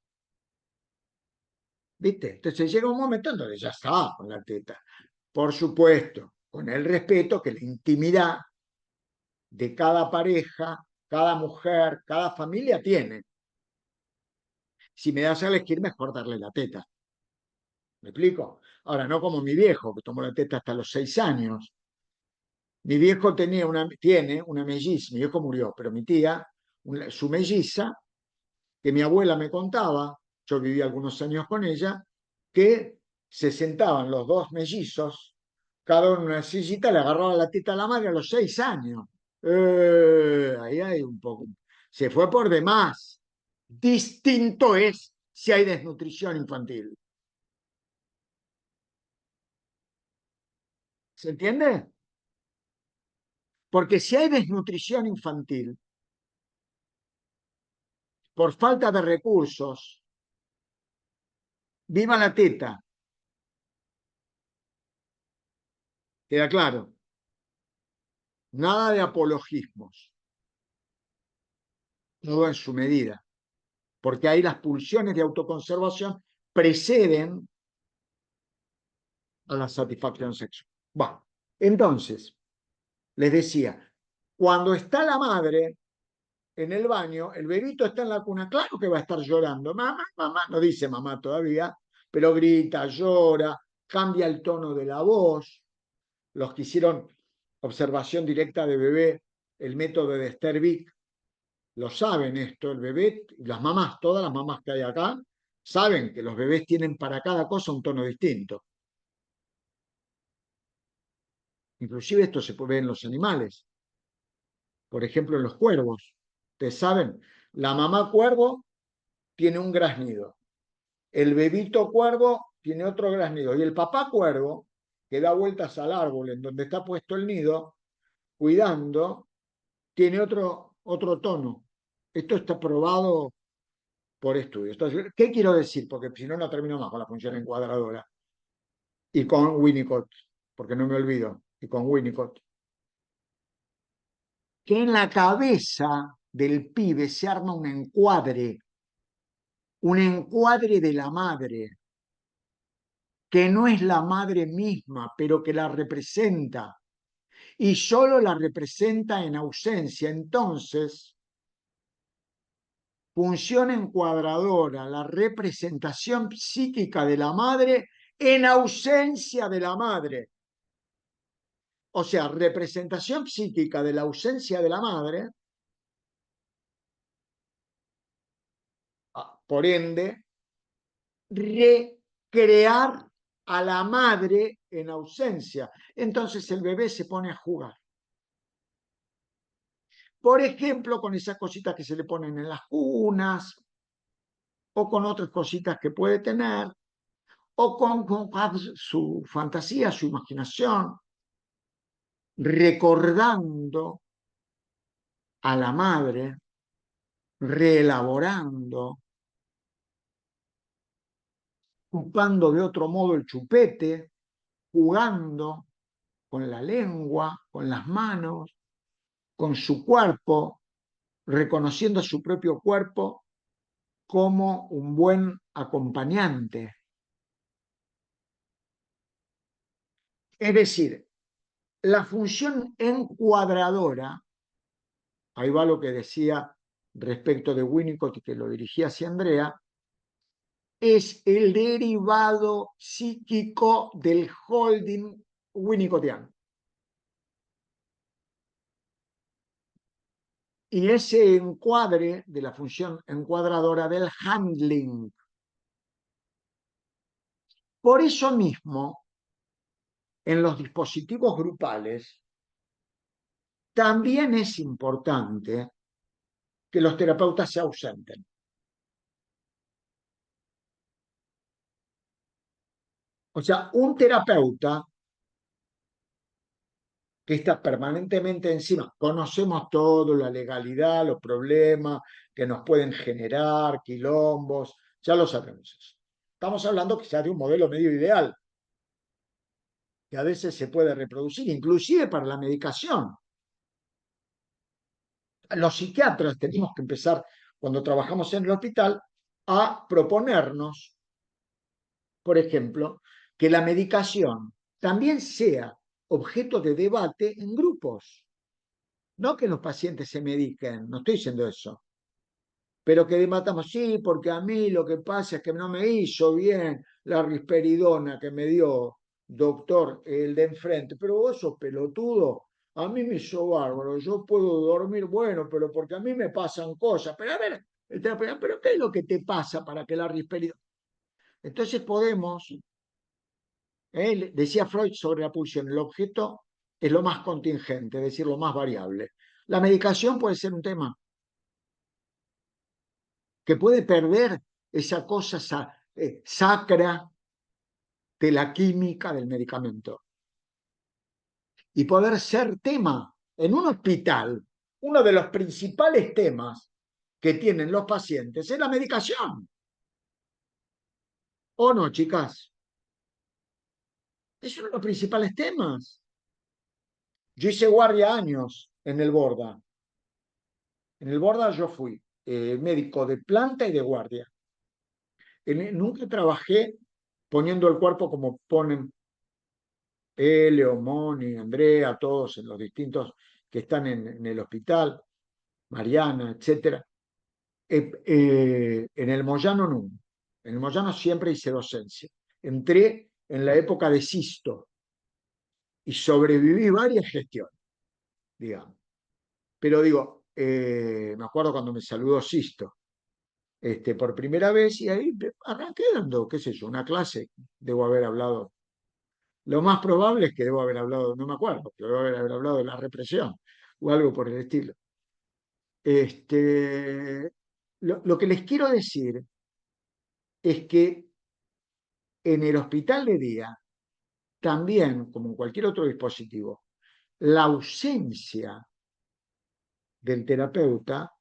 ¿Viste? Entonces llega un momento en donde ya estaba con la teta. Por supuesto, con el respeto que la intimidad de cada pareja, cada mujer, cada familia tiene. Si me das a elegir, mejor darle la teta. ¿Me explico? Ahora, no como mi viejo, que tomó la teta hasta los 6 años. Mi viejo tiene una melliza, mi viejo murió, pero mi tía, su melliza, que mi abuela me contaba, yo viví algunos años con ella, que se sentaban los dos mellizos, cada uno en una sillita, le agarraba la teta a la madre a los 6 años. Ahí hay un poco. Se fue por demás. Distinto es si hay desnutrición infantil. ¿Se entiende? Porque si hay desnutrición infantil por falta de recursos, viva la teta, queda claro. Nada de apologismos, todo en su medida, porque ahí las pulsiones de autoconservación preceden a la satisfacción sexual. Bueno, entonces, les decía, cuando está la madre en el baño, el bebito está en la cuna, claro que va a estar llorando. Mamá, mamá, no dice mamá todavía, pero grita, llora, cambia el tono de la voz. Los que hicieron observación directa de bebé, el método de Stervic, lo saben esto, el bebé, las mamás, todas las mamás que hay acá, saben que los bebés tienen para cada cosa un tono distinto. Inclusive esto se puede ver en los animales, por ejemplo en los cuervos. Ustedes saben, la mamá cuervo tiene un graznido, el bebito cuervo tiene otro graznido y el papá cuervo, que da vueltas al árbol en donde está puesto el nido, cuidando, tiene otro tono. Esto está probado por estudios. Entonces, ¿qué quiero decir? Porque si no, no termino más con la función encuadradora. Y con Winnicott, porque no me olvido, y con Winnicott. Que en la cabeza del pibe se arma un encuadre de la madre, que no es la madre misma, pero que la representa. Y solo la representa en ausencia. Entonces, función encuadradora, la representación psíquica de la madre en ausencia de la madre. O sea, representación psíquica de la ausencia de la madre, por ende, recrear a la madre en ausencia. Entonces el bebé se pone a jugar. Por ejemplo, con esas cositas que se le ponen en las cunas, o con otras cositas que puede tener, o con su fantasía, su imaginación, recordando a la madre, reelaborando, chupando de otro modo el chupete, jugando con la lengua, con las manos, con su cuerpo, reconociendo su propio cuerpo como un buen acompañante. Es decir, la función encuadradora, ahí va lo que decía respecto de Winnicott, que lo dirigía hacia Andrea, es el derivado psíquico del holding winnicottiano. Y ese encuadre de la función encuadradora del handling. Por eso mismo, en los dispositivos grupales, también es importante que los terapeutas se ausenten. O sea, un terapeuta que está permanentemente encima, conocemos todo, la legalidad, los problemas que nos pueden generar, quilombos, ya lo sabemos eso. Estamos hablando quizás de un modelo medio ideal, que a veces se puede reproducir, inclusive para la medicación. Los psiquiatras tenemos que empezar, cuando trabajamos en el hospital, a proponernos, por ejemplo, que la medicación también sea objeto de debate en grupos. No que los pacientes se mediquen, no estoy diciendo eso, pero que debatamos, sí, porque a mí lo que pasa es que no me hizo bien la risperidona que me dio doctor el de enfrente, pero vos sos pelotudo, a mí me hizo bárbaro, yo puedo dormir, bueno, pero porque a mí me pasan cosas, pero a ver, el terapeuta, pero ¿qué es lo que te pasa para que la risperidona? Entonces podemos, decía Freud sobre la pulsión, el objeto es lo más contingente, es decir, lo más variable. La medicación puede ser un tema que puede perder esa cosa sacra de la química del medicamento y poder ser tema en un hospital. Uno de los principales temas que tienen los pacientes es la medicación. ¿O no, chicas? Es uno de los principales temas. Yo hice guardia años en el Borda. En el Borda yo fui médico de planta y de guardia. Nunca trabajé poniendo el cuerpo como ponen Leo, Moni, Andrea, todos en los distintos que están en el hospital, Mariana, etcétera. En el Moyano no. En el Moyano siempre hice docencia. Entré en la época de Sisto y sobreviví varias gestiones, digamos. Pero digo, me acuerdo cuando me saludó Sisto, por primera vez, y ahí arranqué dando, qué sé yo, una clase, debo haber hablado. Lo más probable es que debo haber hablado, no me acuerdo, pero debo haber hablado de la represión o algo por el estilo. Lo que les quiero decir es que en el hospital de día, también, como en cualquier otro dispositivo, la ausencia del terapeuta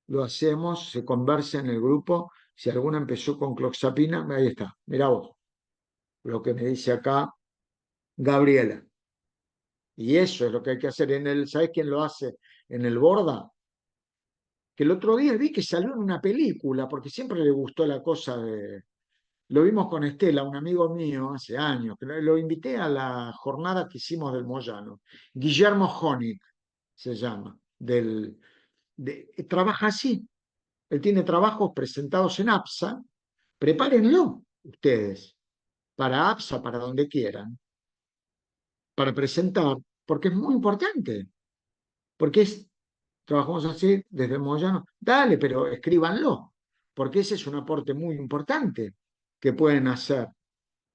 lo hacemos, se conversa en el grupo. Si alguna empezó con cloxapina, ahí está, mira vos, lo que me dice acá Gabriela. Y eso es lo que hay que hacer en el, ¿sabés quién lo hace en el Borda? Que el otro día vi que salió en una película, porque siempre le gustó la cosa de... Lo vimos con Estela, un amigo mío, hace años, que lo invité a la jornada que hicimos del Moyano. Guillermo Honig se llama, trabaja así. Él tiene trabajos presentados en APSA. Prepárenlo ustedes, para APSA, para donde quieran, para presentar. porque es muy importante, porque trabajamos así desde Moyano, dale, pero escríbanlo, porque ese es un aporte muy importante que pueden hacer,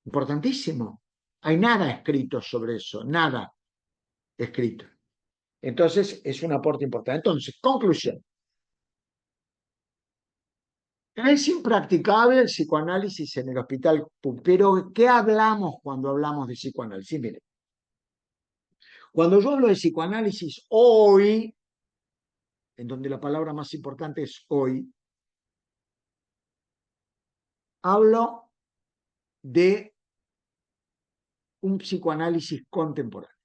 importantísimo. Hay nada escrito sobre eso, nada escrito. Entonces, es un aporte importante. Entonces, conclusión. Es impracticable el psicoanálisis en el hospital, pero ¿qué hablamos cuando hablamos de psicoanálisis? Mire, cuando yo hablo de psicoanálisis hoy, en donde la palabra más importante es hoy, hablo de un psicoanálisis contemporáneo,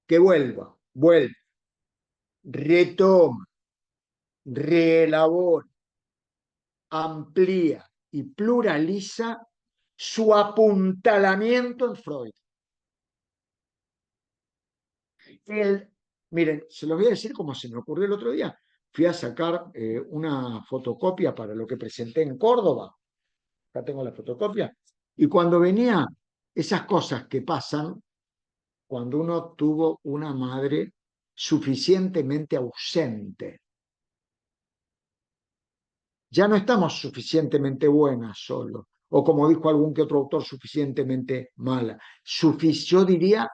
que vuelve, retoma, reelabora, amplía y pluraliza su apuntalamiento en Freud. Miren, se los voy a decir como se me ocurrió el otro día. Fui a sacar una fotocopia para lo que presenté en Córdoba. Acá tengo la fotocopia. Y cuando venía, esas cosas que pasan cuando uno tuvo una madre suficientemente ausente. Ya no estamos suficientemente buenas solo, o como dijo algún que otro autor, suficientemente mala. Yo diría,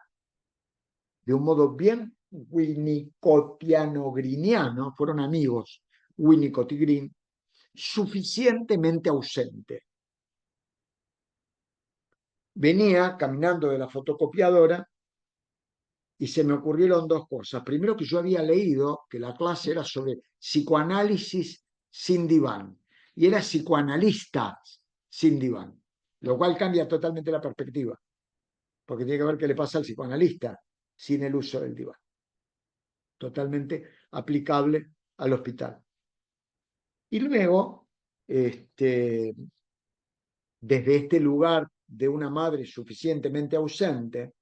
de un modo bien winnicottiano-griniano, fueron amigos, Winnicott y Green, suficientemente ausente. Venía caminando de la fotocopiadora y se me ocurrieron dos cosas. Primero, que yo había leído que la clase era sobre psicoanálisis sin diván, y era psicoanalista sin diván, lo cual cambia totalmente la perspectiva, porque tiene que ver qué le pasa al psicoanalista sin el uso del diván. Totalmente aplicable al hospital. Y luego, desde este lugar de una madre suficientemente ausente,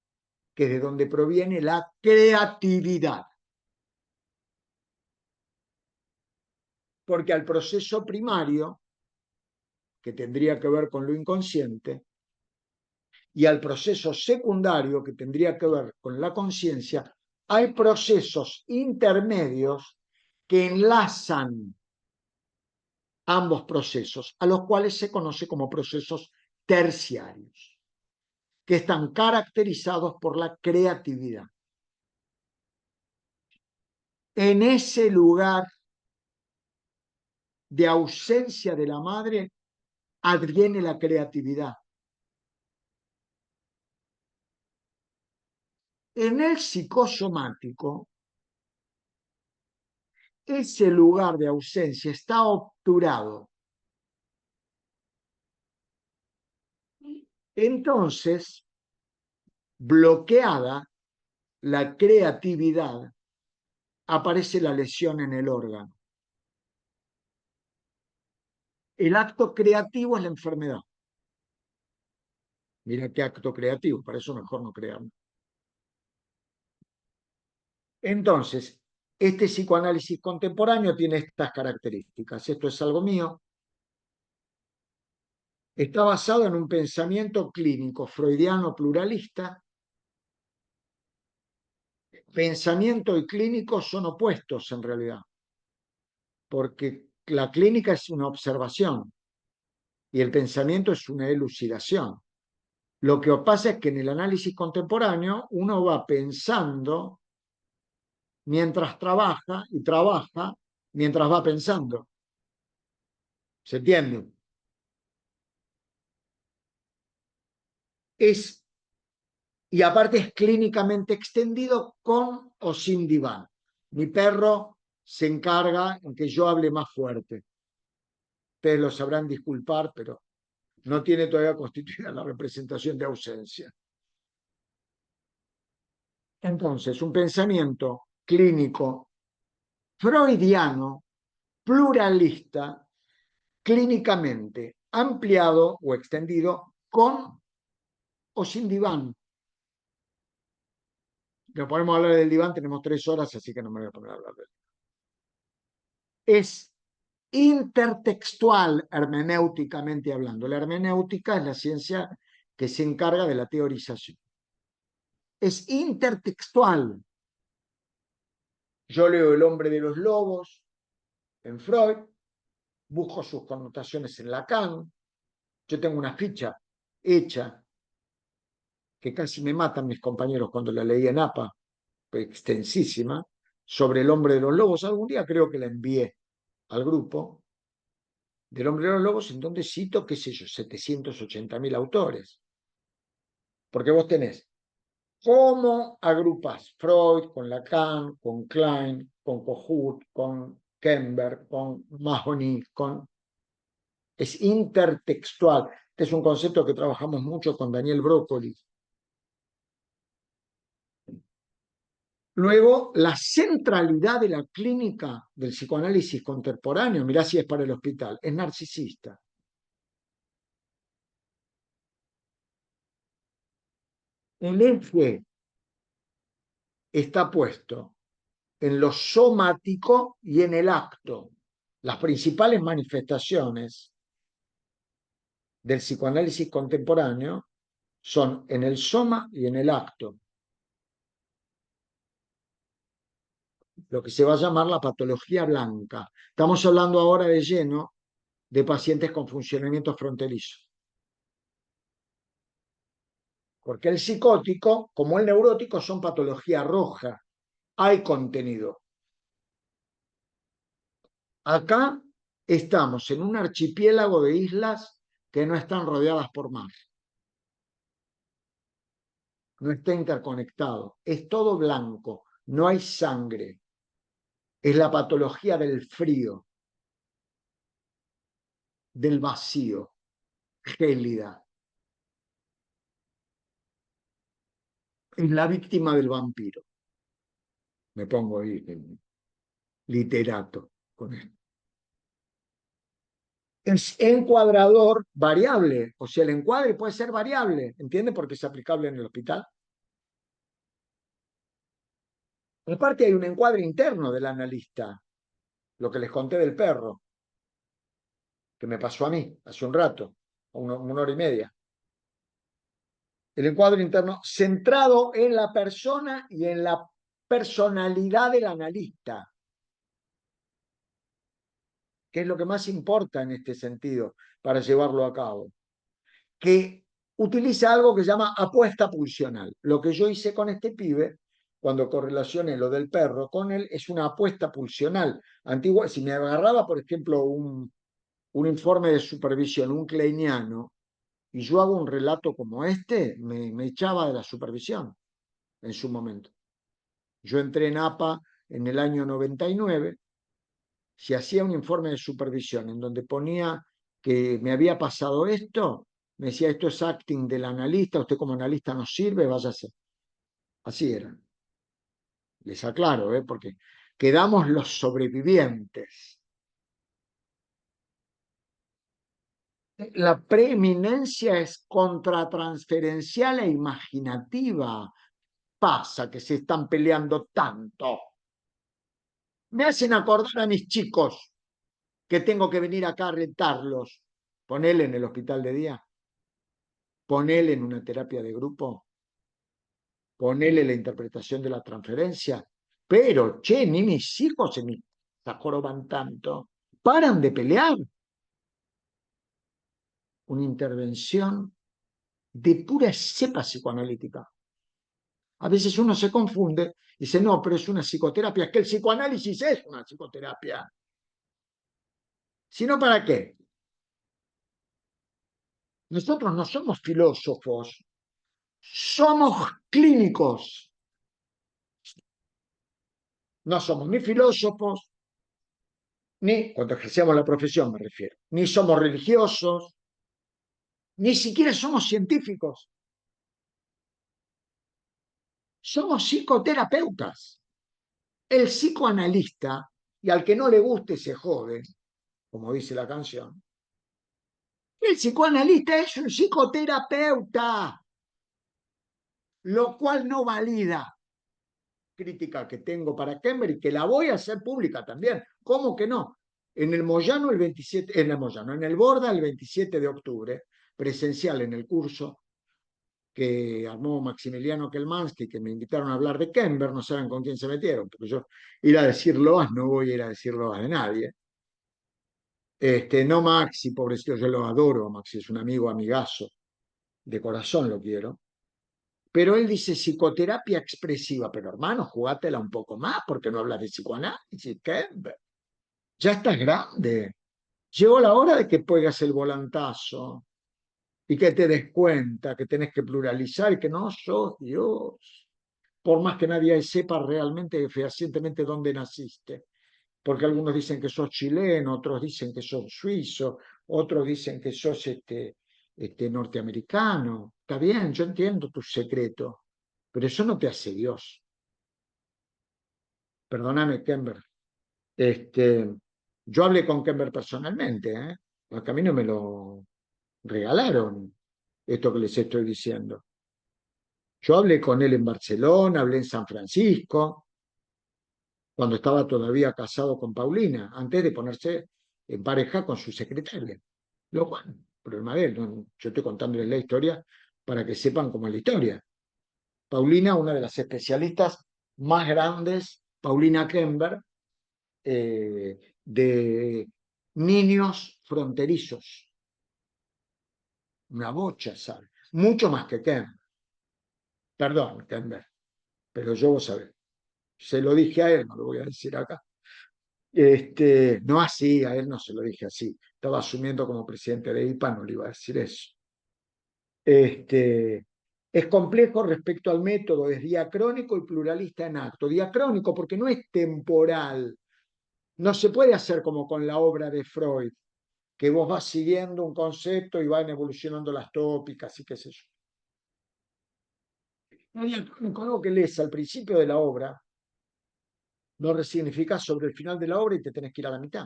que es de donde proviene la creatividad. Porque al proceso primario, que tendría que ver con lo inconsciente, y al proceso secundario, que tendría que ver con la conciencia, hay procesos intermedios que enlazan ambos procesos, a los cuales se conoce como procesos terciarios, que están caracterizados por la creatividad. En ese lugar de ausencia de la madre adviene la creatividad. En el psicosomático, ese lugar de ausencia está obturado. Entonces, bloqueada la creatividad, aparece la lesión en el órgano. El acto creativo es la enfermedad. Mira qué acto creativo, para eso mejor no creamos. Entonces, este psicoanálisis contemporáneo tiene estas características. Esto es algo mío. Está basado en un pensamiento clínico freudiano pluralista. Pensamiento y clínico son opuestos en realidad, porque la clínica es una observación y el pensamiento es una elucidación. Lo que pasa es que en el análisis contemporáneo uno va pensando mientras trabaja y trabaja mientras va pensando. ¿Se entiende? Y aparte es clínicamente extendido con o sin diván. Mi perro se encarga en que yo hable más fuerte. Ustedes lo sabrán disculpar, pero no tiene todavía constituida la representación de ausencia. Entonces, un pensamiento clínico freudiano, pluralista, clínicamente ampliado o extendido con o sin diván. No podemos hablar del diván, tenemos 3 horas, así que no me voy a poner a hablar de él. Es intertextual hermenéuticamente hablando. La hermenéutica es la ciencia que se encarga de la teorización. es intertextual. Yo leo El hombre de los lobos en Freud, busco sus connotaciones en Lacan. Yo tengo una ficha hecha que casi me matan mis compañeros cuando la leí en APA, extensísima, sobre El hombre de los lobos. Algún día creo que la envié al grupo del hombre de los lobos, en donde cito, qué sé yo, 780.000 autores. Porque vos tenés cómo agrupas Freud con Lacan, con Klein, con Kohut, con Kember, con Mahony, es intertextual. Este es un concepto que trabajamos mucho con Daniel Brócoli. Luego, la centralidad de la clínica del psicoanálisis contemporáneo, mirá si es para el hospital, es narcisista. El eje está puesto en lo somático y en el acto. Las principales manifestaciones del psicoanálisis contemporáneo son en el soma y en el acto, lo que se va a llamar la patología blanca. Estamos hablando ahora de lleno de pacientes con funcionamiento fronterizo. Porque el psicótico, como el neurótico, son patología roja. Hay contenido. Acá estamos en un archipiélago de islas que no están rodeadas por mar. No está interconectado. Es todo blanco. No hay sangre. Es la patología del frío, del vacío, gélida. Es la víctima del vampiro. Me pongo ahí literato con esto. Es encuadrador variable, o sea, el encuadre puede ser variable, ¿entiende? Porque es aplicable en el hospital. Aparte hay un encuadre interno del analista, lo que les conté del perro, que me pasó a mí hace un rato, una hora y media. El encuadre interno centrado en la persona y en la personalidad del analista, que es lo que más importa en este sentido para llevarlo a cabo, que utiliza algo que se llama apuesta pulsional. Lo que yo hice con este pibe, cuando correlacioné lo del perro con él, es una apuesta pulsional. Antigua, si me agarraba, por ejemplo, un informe de supervisión, un kleiniano, y yo hago un relato como este, me echaba de la supervisión en su momento. Yo entré en APA en el año 99, si hacía un informe de supervisión en donde ponía que me había pasado esto, me decía, esto es acting del analista, usted como analista no sirve, váyase. Así era. Les aclaro, porque quedamos los sobrevivientes. La preeminencia es contratransferencial e imaginativa. Pasa que se están peleando tanto. Me hacen acordar a mis chicos que tengo que venir acá a rentarlos. Ponele en el hospital de día. Ponele en una terapia de grupo. Ponele la interpretación de la transferencia. Pero, che, ni mis hijos se me joroban tanto. Paran de pelear. Una intervención de pura cepa psicoanalítica. A veces uno se confunde y dice, no, pero es una psicoterapia. Es que el psicoanálisis es una psicoterapia. ¿Sino para qué? Nosotros no somos filósofos, somos clínicos. No somos ni filósofos, ni, cuando ejercemos la profesión me refiero, ni somos religiosos, ni siquiera somos científicos. Somos psicoterapeutas. El psicoanalista, y al que no le guste se jode, como dice la canción, el psicoanalista es un psicoterapeuta, lo cual no valida crítica que tengo para Cambridge, que la voy a hacer pública también. ¿Cómo que no? En el Moyano el 27, en el Moyano, en el Borda el 27 de octubre, presencial en el curso, que armó Maximiliano Kelmansky, que me invitaron a hablar de Kember, no saben con quién se metieron, porque yo ir a decir loas no voy a ir a decir loas de nadie. No Maxi, pobrecito, yo lo adoro, Maxi es un amigo, amigazo, de corazón lo quiero. Pero él dice psicoterapia expresiva, pero hermano, jugátela un poco más, porque no hablas de psicoanálisis, Kember. Ya estás grande. Llegó la hora de que pongas el volantazo y que te des cuenta que tenés que pluralizar y que no sos Dios, por más que nadie sepa realmente fehacientemente dónde naciste, porque algunos dicen que sos chileno, otros dicen que sos suizo, otros dicen que sos norteamericano. Está bien, yo entiendo tu secreto, pero eso no te hace Dios. Perdóname, Kember. Yo hablé con Kember personalmente, ¿eh? Porque a mí no me lo regalaron esto que les estoy diciendo. Yo hablé con él en Barcelona, hablé en San Francisco, cuando estaba todavía casado con Paulina, antes de ponerse en pareja con su secretaria. Lo cual, problema de él, yo estoy contándoles la historia para que sepan cómo es la historia. Paulina, una de las especialistas más grandes, Paulina Kember, de niños fronterizos. Una bocha, ¿sabe? Mucho más que Kember. Perdón, Kember, pero yo vos sabés. Se lo dije a él, no lo voy a decir acá. No así, a él no se lo dije así. Estaba asumiendo como presidente de IPA, no le iba a decir eso. Es complejo respecto al método, es diacrónico y pluralista en acto. Diacrónico porque no es temporal. No se puede hacer como con la obra de Freud, que vos vas siguiendo un concepto y van evolucionando las tópicas y qué sé yo. No diacrónico, algo que lees al principio de la obra, lo resignificás sobre el final de la obra y te tenés que ir a la mitad.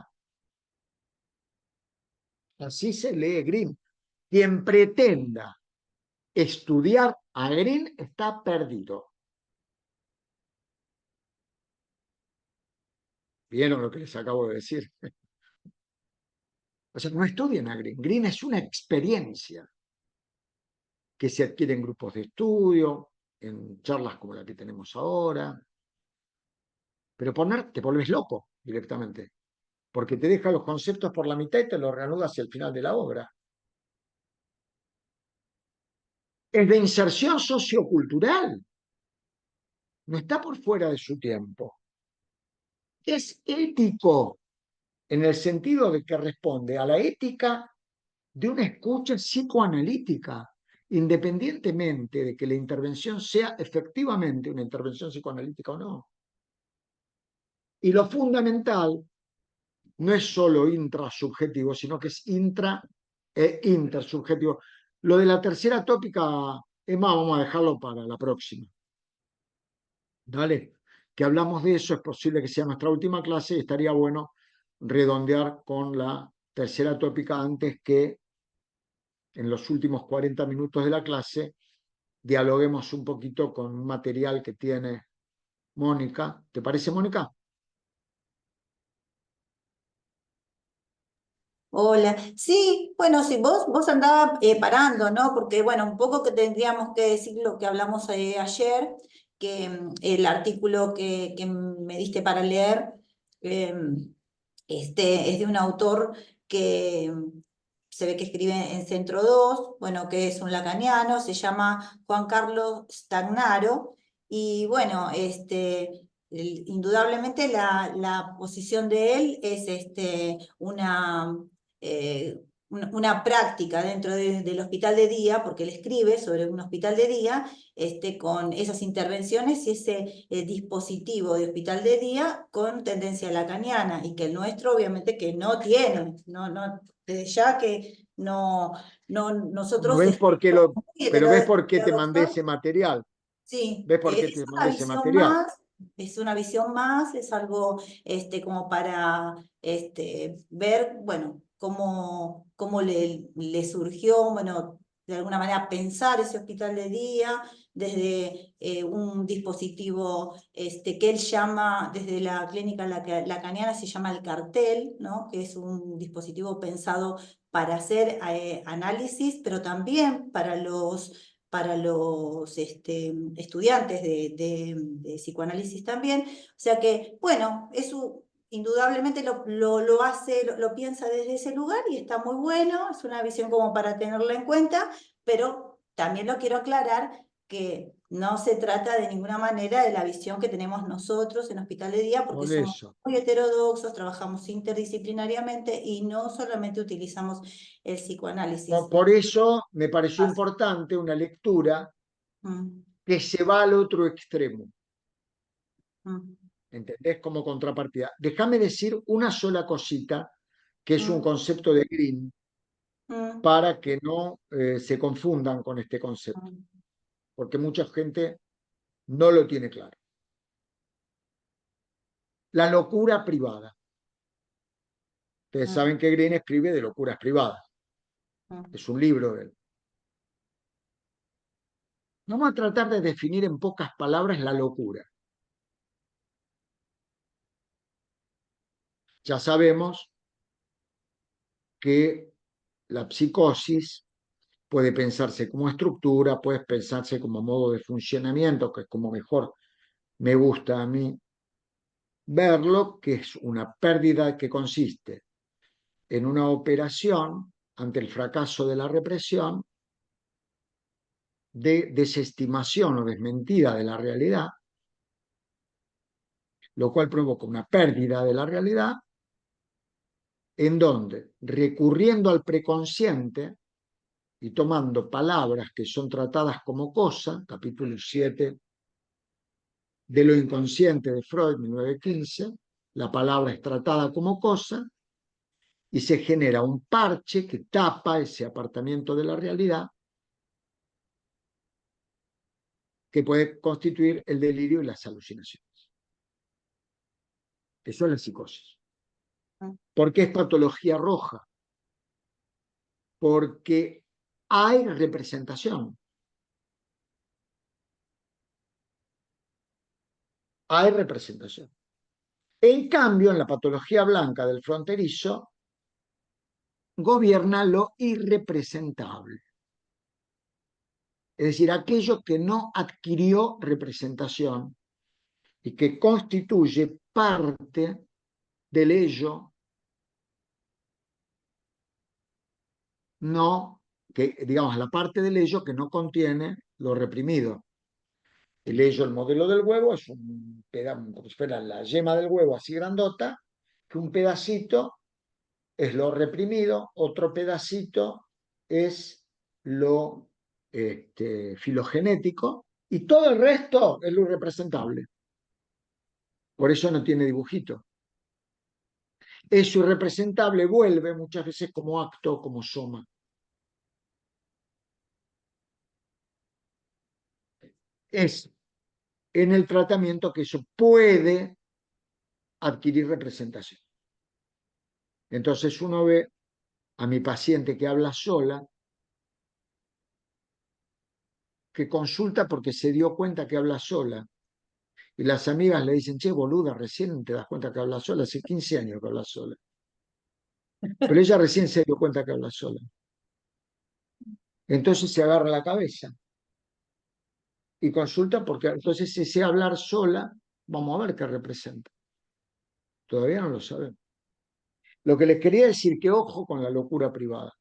Así se lee Grimm. Quien pretenda estudiar a Grimm está perdido. ¿Vieron lo que les acabo de decir? O sea, no estudien a Grimm. Grimm es una experiencia que se adquiere en grupos de estudio, en charlas como la que tenemos ahora. Pero te volvés loco directamente, porque te deja los conceptos por la mitad y te los reanuda hacia el final de la obra. Es de inserción sociocultural, no está por fuera de su tiempo. Es ético, en el sentido de que responde a la ética de una escucha psicoanalítica, independientemente de que la intervención sea efectivamente una intervención psicoanalítica o no. Y lo fundamental no es solo intrasubjetivo, sino que es intra e intersubjetivo. Lo de la tercera tópica, es más, vamos a dejarlo para la próxima. Dale, que hablamos de eso, es posible que sea nuestra última clase y estaría bueno redondear con la tercera tópica antes que en los últimos 40 minutos de la clase dialoguemos un poquito con un material que tiene Mónica. ¿Te parece, Mónica? Hola, sí, bueno, sí, vos andabas parando, ¿no? Porque, bueno, un poco que tendríamos que decir lo que hablamos ayer, que el artículo que me diste para leer eh, es de un autor que se ve que escribe en Centro 2, bueno, que es un lacaniano, se llama Juan Carlos Stagnaro, y bueno, indudablemente la posición de él es eh, una práctica dentro del hospital de día, porque él escribe sobre un hospital de día, con esas intervenciones y ese dispositivo de hospital de día con tendencia lacaniana, y que el nuestro obviamente que no tiene, desde ya que nosotros ¿Ves por qué estamos muy pero ves por qué te mandé heterodoxos. ese material? Sí, ¿Ves por qué es te una mandé ese visión material? más, es una visión más, es algo como para ver, bueno, cómo le surgió, bueno, de alguna manera pensar ese hospital de día desde un dispositivo que él llama, desde la clínica lacaniana se llama el cartel, ¿no? Que es un dispositivo pensado para hacer análisis, pero también para para los estudiantes de psicoanálisis también. O sea que, bueno, eso indudablemente lo hace, lo piensa desde ese lugar y está muy bueno, es una visión como para tenerla en cuenta, pero también lo quiero aclarar que no se trata de ninguna manera de la visión que tenemos nosotros en Hospital de Día, porque Por somos eso. muy heterodoxos, trabajamos interdisciplinariamente y no solamente utilizamos el psicoanálisis. Por eso me pareció importante una lectura Mm, que se va al otro extremo, mm, ¿entendés? Como contrapartida. Déjame decir una sola cosita, que es un mm, concepto de Green, mm, para que no se confundan con este concepto, mm, porque mucha gente no lo tiene claro. La locura privada. Ustedes mm, saben que Green escribe de locuras privadas. mm, Es un libro de él. Vamos a tratar de definir en pocas palabras la locura. Ya sabemos que la psicosis puede pensarse como estructura, puede pensarse como modo de funcionamiento, que es como mejor me gusta a mí verlo, que es una pérdida que consiste en una operación ante el fracaso de la represión de desestimación o desmentida de la realidad, lo cual provoca una pérdida de la realidad en donde, recurriendo al preconsciente y tomando palabras que son tratadas como cosa, capítulo 7 de lo inconsciente de Freud, 1915, la palabra es tratada como cosa y se genera un parche que tapa ese apartamiento de la realidad que puede constituir el delirio y las alucinaciones. Eso es la psicosis. mm. ¿Por qué es patología roja? Porque hay representación. Hay representación. En cambio, en la patología blanca del fronterizo, gobierna lo irrepresentable. Es decir, aquello que no adquirió representación y que constituye parte del ello no, que digamos, la parte del ello que no contiene lo reprimido. El ello, el modelo del huevo, es un pedazo, como si fuera la yema del huevo así grandota, que un pedacito es lo reprimido, otro pedacito es lo filogenético y todo el resto es lo irrepresentable. Por eso no tiene dibujito. Eso irrepresentable vuelve muchas veces como acto, como soma. Es en el tratamiento que eso puede adquirir representación. Entonces uno ve a mi paciente que habla sola, que consulta porque se dio cuenta que habla sola. Y las amigas le dicen, che, boluda, recién te das cuenta que habla sola, hace 15 años que habla sola. Pero ella recién se dio cuenta que habla sola. Entonces se agarra la cabeza y consulta porque entonces ese hablar sola, vamos a ver qué representa. Todavía no lo sabemos. Lo que les quería decir que ojo con la locura privada,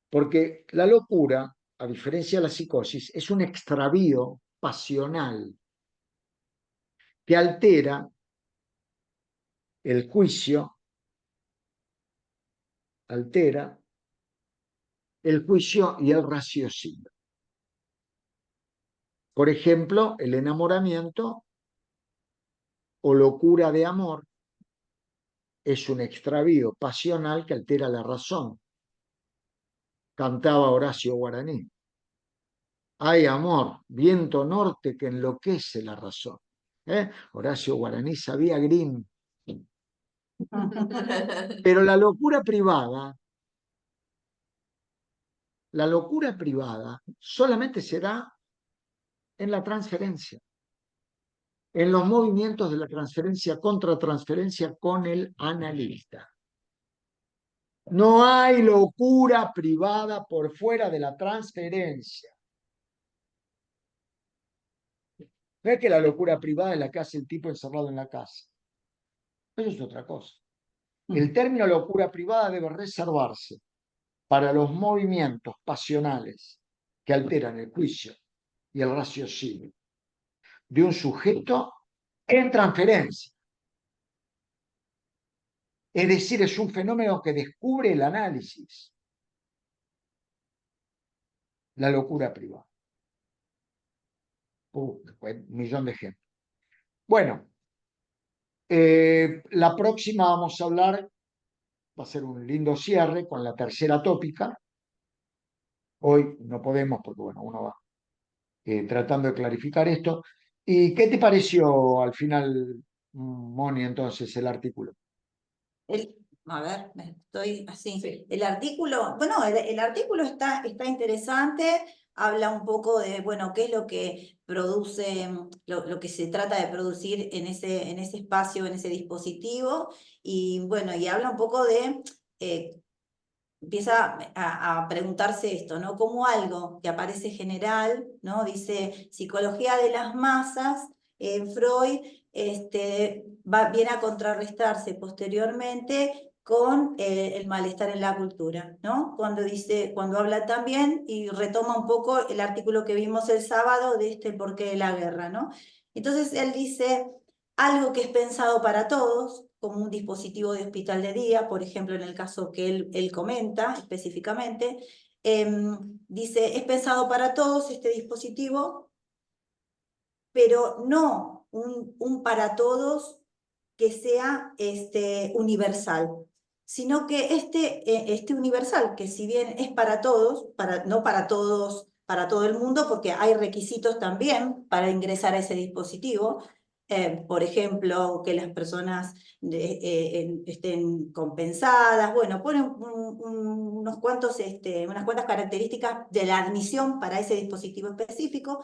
porque la locura, a diferencia de la psicosis, es un extravío pasional que altera el juicio, altera el juicio y el raciocinio. Por ejemplo, el enamoramiento o locura de amor es un extravío pasional que altera la razón. Cantaba Horacio Guaraní. Hay amor, viento norte que enloquece la razón. Horacio Guaraní sabía Green. Pero la locura privada solamente se da en la transferencia, en los movimientos de la transferencia contra transferencia con el analista. No hay locura privada por fuera de la transferencia. No es que la locura privada es la que hace el tipo encerrado en la casa. Eso es otra cosa. El término locura privada debe reservarse para los movimientos pasionales que alteran el juicio y el raciocinio de un sujeto en transferencia. Es decir, es un fenómeno que descubre el análisis, la locura privada. Después, un millón de ejemplos. Bueno, la próxima vamos a hablar, va a ser un lindo cierre con la tercera tópica. Hoy no podemos porque, bueno, uno va tratando de clarificar esto. ¿Y qué te pareció al final, Moni, entonces, el artículo? A ver, estoy así. Sí. El artículo, bueno, el artículo está interesante, habla un poco de, bueno, qué es lo que produce, lo que se trata de producir en ese espacio, en ese dispositivo, y bueno, y habla un poco de, empieza a preguntarse esto, ¿no? Como algo que aparece general, ¿no? Dice, psicología de las masas, Freud viene a contrarrestarse posteriormente con el malestar en la cultura, ¿no? Cuando habla también y retoma un poco el artículo que vimos el sábado de el porqué de la guerra, ¿no? Entonces él dice algo que es pensado para todos, como un dispositivo de hospital de día, por ejemplo, en el caso que él comenta específicamente, dice, es pensado para todos este dispositivo, pero no un para todos que sea universal, sino que este universal, que si bien es para todos, no para todos, para todo el mundo, porque hay requisitos también para ingresar a ese dispositivo, por ejemplo, que las personas estén compensadas, bueno, pone unas cuantas características de la admisión para ese dispositivo específico.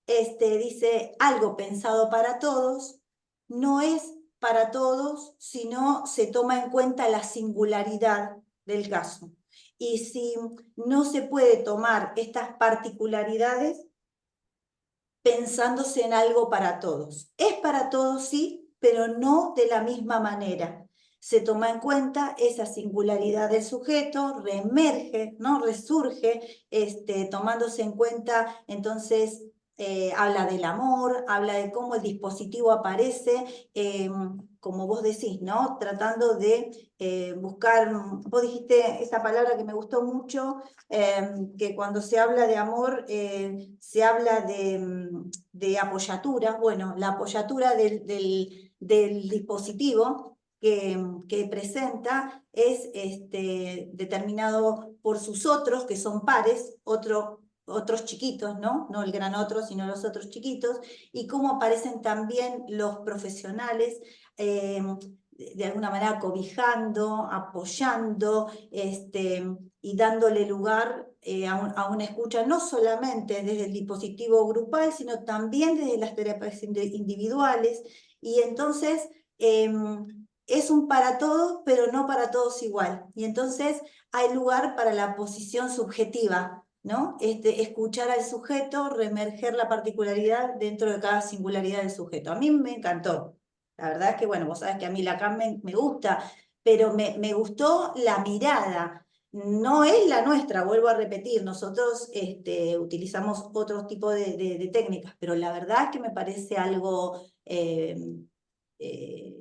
Dice algo pensado para todos, no es para todos, sino se toma en cuenta la singularidad del caso. Y si no se puede tomar estas particularidades pensándose en algo para todos. Es para todos, sí, pero no de la misma manera. Se toma en cuenta esa singularidad del sujeto, reemerge, ¿no? Resurge, tomándose en cuenta, entonces, habla del amor, habla de cómo el dispositivo aparece, como vos decís, ¿no? Tratando de buscar, vos dijiste esa palabra que me gustó mucho, que cuando se habla de amor, se habla de apoyatura. Bueno, la apoyatura del dispositivo que presenta es determinado por sus otros, que son pares, otros chiquitos, ¿no? No el gran otro, sino los otros chiquitos, y cómo aparecen también los profesionales, de alguna manera cobijando, apoyando, y dándole lugar a una escucha, no solamente desde el dispositivo grupal, sino también desde las terapias individuales. Y entonces es un para todos, pero no para todos igual. Y entonces hay lugar para la posición subjetiva, ¿no? Escuchar al sujeto, reemerger la particularidad dentro de cada singularidad del sujeto. A mí me encantó. La verdad es que, bueno, vos sabés que a mí Lacan me gusta, pero me gustó la mirada. No es la nuestra, vuelvo a repetir, nosotros utilizamos otro tipo de técnicas, pero la verdad es que me parece algo,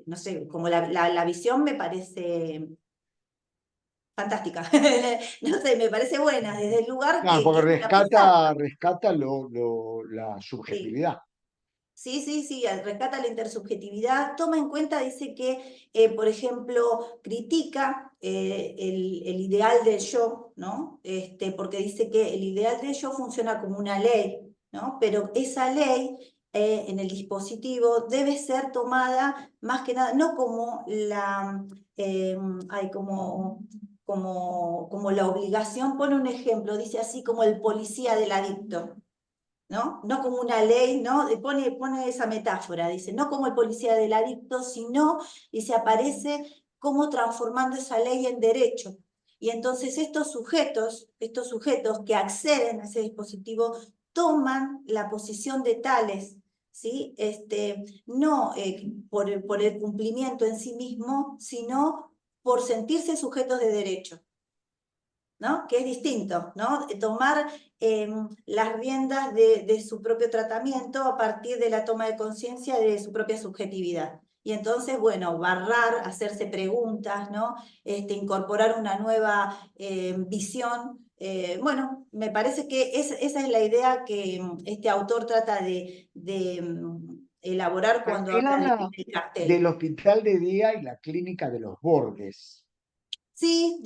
no sé, como la visión me parece fantástica. No sé, me parece buena, desde el lugar Claro, que porque es para pensar. rescata la Sí. subjetividad. Sí, sí, sí, rescata la intersubjetividad, toma en cuenta, dice que, por ejemplo, critica el ideal del yo, ¿no? Porque dice que el ideal del yo funciona como una ley, ¿no? Pero esa ley en el dispositivo debe ser tomada más que nada, no como eh, como la obligación, pone un ejemplo, dice así como el policía del adicto. ¿No? No como una ley, ¿no? Pone esa metáfora, dice, no como el policía del adicto, sino, y se aparece como transformando esa ley en derecho. Y entonces estos sujetos que acceden a ese dispositivo toman la posición de tales, ¿sí? No por el cumplimiento en sí mismo, sino por sentirse sujetos de derecho, ¿no? Que es distinto, ¿no? Tomar las riendas de su propio tratamiento a partir de la toma de conciencia de su propia subjetividad. Y entonces, bueno, barrar, hacerse preguntas, ¿no? Incorporar una nueva visión. Bueno, me parece que esa es la idea que este autor trata de elaborar cuando Él habla habla del cartel. del hospital de día y la clínica de los Bordes. Sí,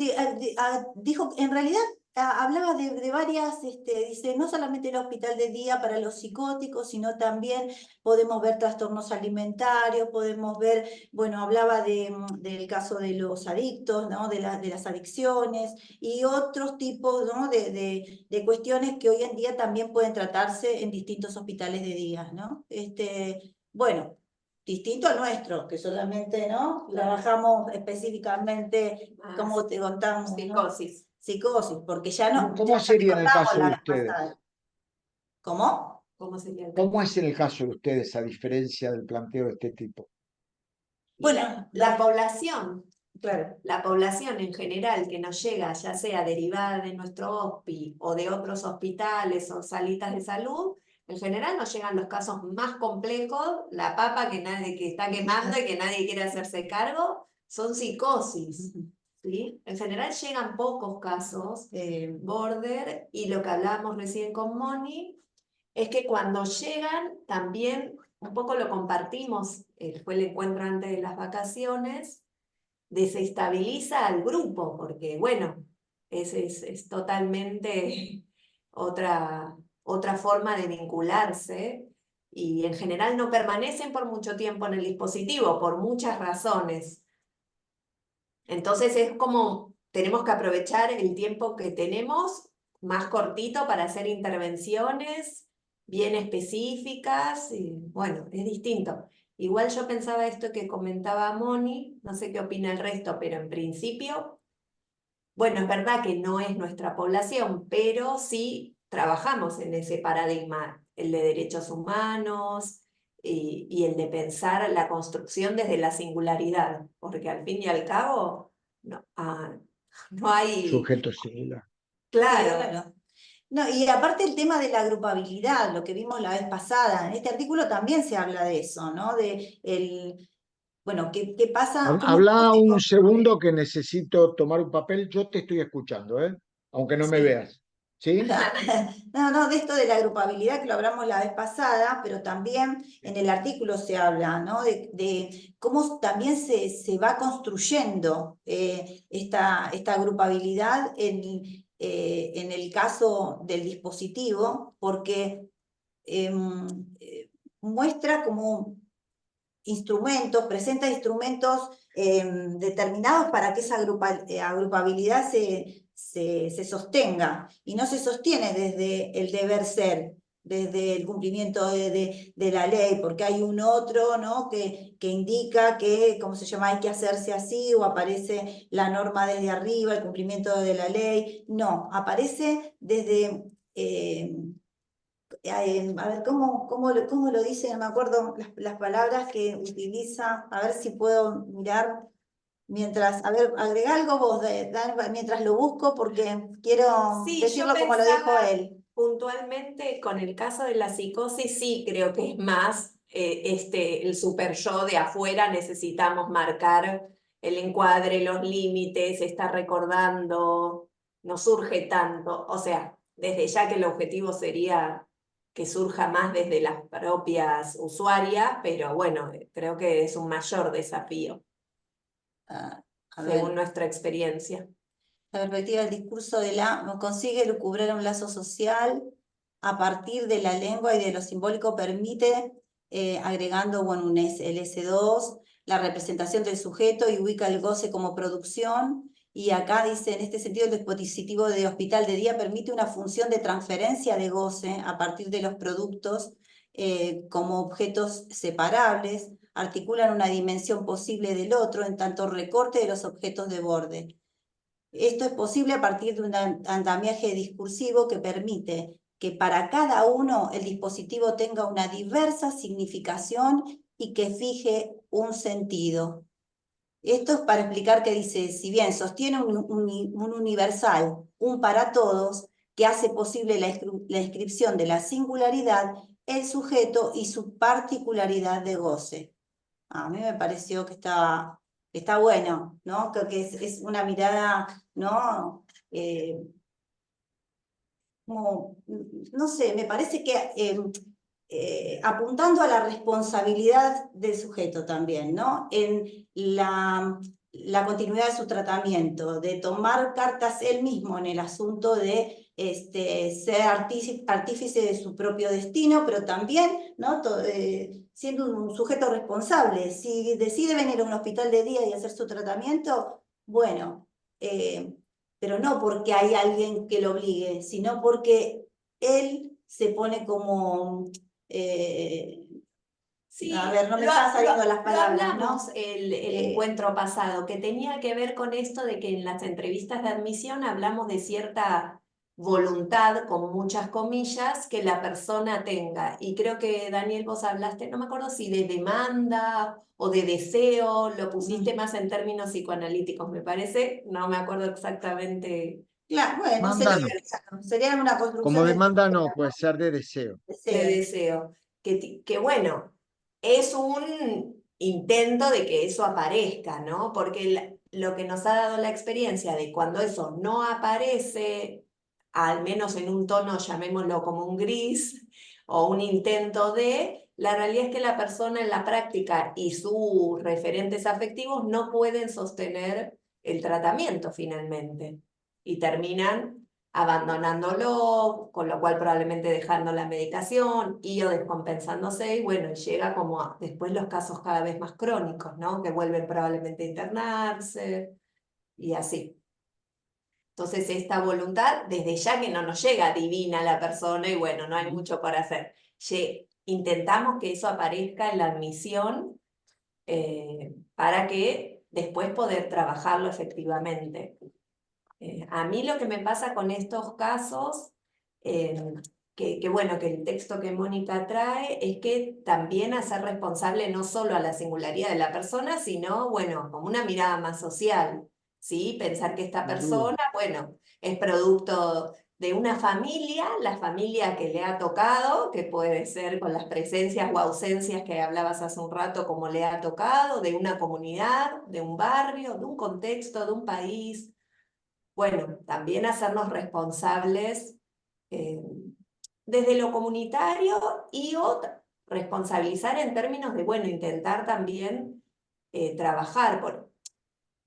dijo, en realidad hablaba de varias, dice, no solamente el hospital de día para los psicóticos, sino también podemos ver trastornos alimentarios, podemos ver, bueno, hablaba del caso de los adictos, ¿no? De las adicciones y otros tipos, ¿no? De cuestiones que hoy en día también pueden tratarse en distintos hospitales de día, ¿no? Bueno. Distinto al nuestro, que solamente, ¿no? Trabajamos específicamente, como te contamos, ¿no? Psicosis. Psicosis, porque ya no, ¿Cómo ya te sería en el contamos caso de la vez ustedes? pasada. ¿Cómo? ¿Cómo sería el ¿Cómo caso? es en el caso de ustedes, a diferencia del planteo de este tipo? Bueno, La población, claro. la población en general que nos llega, ya sea derivada de nuestro HOSPI o de otros hospitales o salitas de salud, en general nos llegan los casos más complejos, la papa que está quemando y que nadie quiere hacerse cargo, son psicosis. ¿Sí? En general llegan pocos casos border, y lo que hablábamos recién con Moni es que cuando llegan también un poco lo compartimos, fue el encuentro antes de las vacaciones, desestabiliza al grupo, porque bueno, es totalmente otra forma de vincularse, y en general no permanecen por mucho tiempo en el dispositivo, por muchas razones. Entonces es como tenemos que aprovechar el tiempo que tenemos más cortito para hacer intervenciones bien específicas, y bueno, es distinto. Igual yo pensaba esto que comentaba Moni, no sé qué opina el resto, pero en principio, bueno, es verdad que no es nuestra población, pero sí trabajamos en ese paradigma, el de derechos humanos y el de pensar la construcción desde la singularidad, porque al fin y al cabo no, no hay, Sujeto singular. Sí, claro. claro. No, y aparte el tema de la agrupabilidad, lo que vimos la vez pasada, en este artículo también se habla de eso, ¿no? Bueno, ¿qué pasa? ¿Cómo Habla se un construye? segundo que necesito tomar un papel. Yo te estoy escuchando, ¿eh? Aunque no me Sí. veas. ¿Sí? No, no, de esto de la agrupabilidad que lo hablamos la vez pasada, pero también en el artículo se habla, ¿no? De cómo también se va construyendo esta agrupabilidad en el caso del dispositivo, porque em, muestra como instrumentos, presenta instrumentos determinados para que esa agrupabilidad se sostenga y no se sostiene desde el deber ser, desde el cumplimiento de la ley, porque hay un otro, ¿no? que indica que, ¿cómo se llama?, hay que hacerse así, o aparece la norma desde arriba, el cumplimiento de la ley. No, aparece desde a ver, ¿cómo lo dice? No me acuerdo las palabras que utiliza. A ver si puedo mirar mientras. A ver, agrega algo vos, mientras lo busco, porque quiero Sí, yo decirlo como lo dijo pensaba él. puntualmente con el caso de la psicosis, sí, creo que es más el super yo de afuera, necesitamos marcar el encuadre, los límites, estar recordando, no surge tanto, o sea, desde ya que el objetivo sería que surja más desde las propias usuarias, pero bueno, creo que es un mayor desafío, Ah, a según ver. nuestra experiencia. La perspectiva del discurso consigue lucubrar un lazo social a partir de la lengua y de lo simbólico permite, agregando bueno, el S2, la representación del sujeto y ubica el goce como producción. Y acá dice, en este sentido, el dispositivo de hospital de día permite una función de transferencia de goce a partir de los productos como objetos separables, articulan una dimensión posible del otro en tanto recorte de los objetos de borde. Esto es posible a partir de un andamiaje discursivo que permite que para cada uno el dispositivo tenga una diversa significación y que fije un sentido. Esto es para explicar que dice, si bien sostiene un universal, un para todos, que hace posible la inscripción de la singularidad, el sujeto y su particularidad de goce. A mí me pareció que está bueno, ¿no? Creo que es una mirada, ¿no? Como, no sé, me parece que apuntando a la responsabilidad del sujeto también, ¿no? En la continuidad de su tratamiento, de tomar cartas él mismo en el asunto de ser artífice de su propio destino, pero también, ¿no? Siendo un sujeto responsable. Si decide venir a un hospital de día y hacer su tratamiento, bueno, pero no porque hay alguien que lo obligue, sino porque él se pone como, Sí, a ver, no me están saliendo las palabras, ¿no? hablamos el encuentro pasado, que tenía que ver con esto de que en las entrevistas de admisión hablamos de cierta voluntad, con muchas comillas, que la persona tenga. Y creo que, Daniel, vos hablaste, no me acuerdo si de demanda o de deseo, lo pusiste más en términos psicoanalíticos, me parece, no me acuerdo exactamente. Claro, bueno, Demanda no. sería una Como construcción de demanda no, puede ser de deseo. De deseo. deseo, que bueno, es un intento de que eso aparezca, ¿no? Porque lo que nos ha dado la experiencia de cuando eso no aparece, al menos en un tono, llamémoslo como un gris, o un intento de, la realidad es que la persona en la práctica y sus referentes afectivos no pueden sostener el tratamiento finalmente y terminan abandonándolo, con lo cual probablemente dejando la medicación y o descompensándose, y bueno, llega como después los casos cada vez más crónicos, ¿no? Que vuelven probablemente a internarse y así. Entonces esta voluntad, desde ya que no nos llega divina la persona y bueno, no hay mucho para hacer. Intentamos que eso aparezca en la admisión para que después poder trabajarlo efectivamente. A mí lo que me pasa con estos casos, bueno, que el texto que Mónica trae, es que también hacer responsable no solo a la singularidad de la persona, sino, bueno, como una mirada más social, ¿sí? Pensar que esta Sin duda. persona, bueno, es producto de una familia, la familia que le ha tocado, que puede ser con las presencias o ausencias que hablabas hace un rato, como le ha tocado, de una comunidad, de un barrio, de un contexto, de un país. Bueno, también hacernos responsables eh, desde lo comunitario y responsabilizar en términos de, bueno, intentar también trabajar,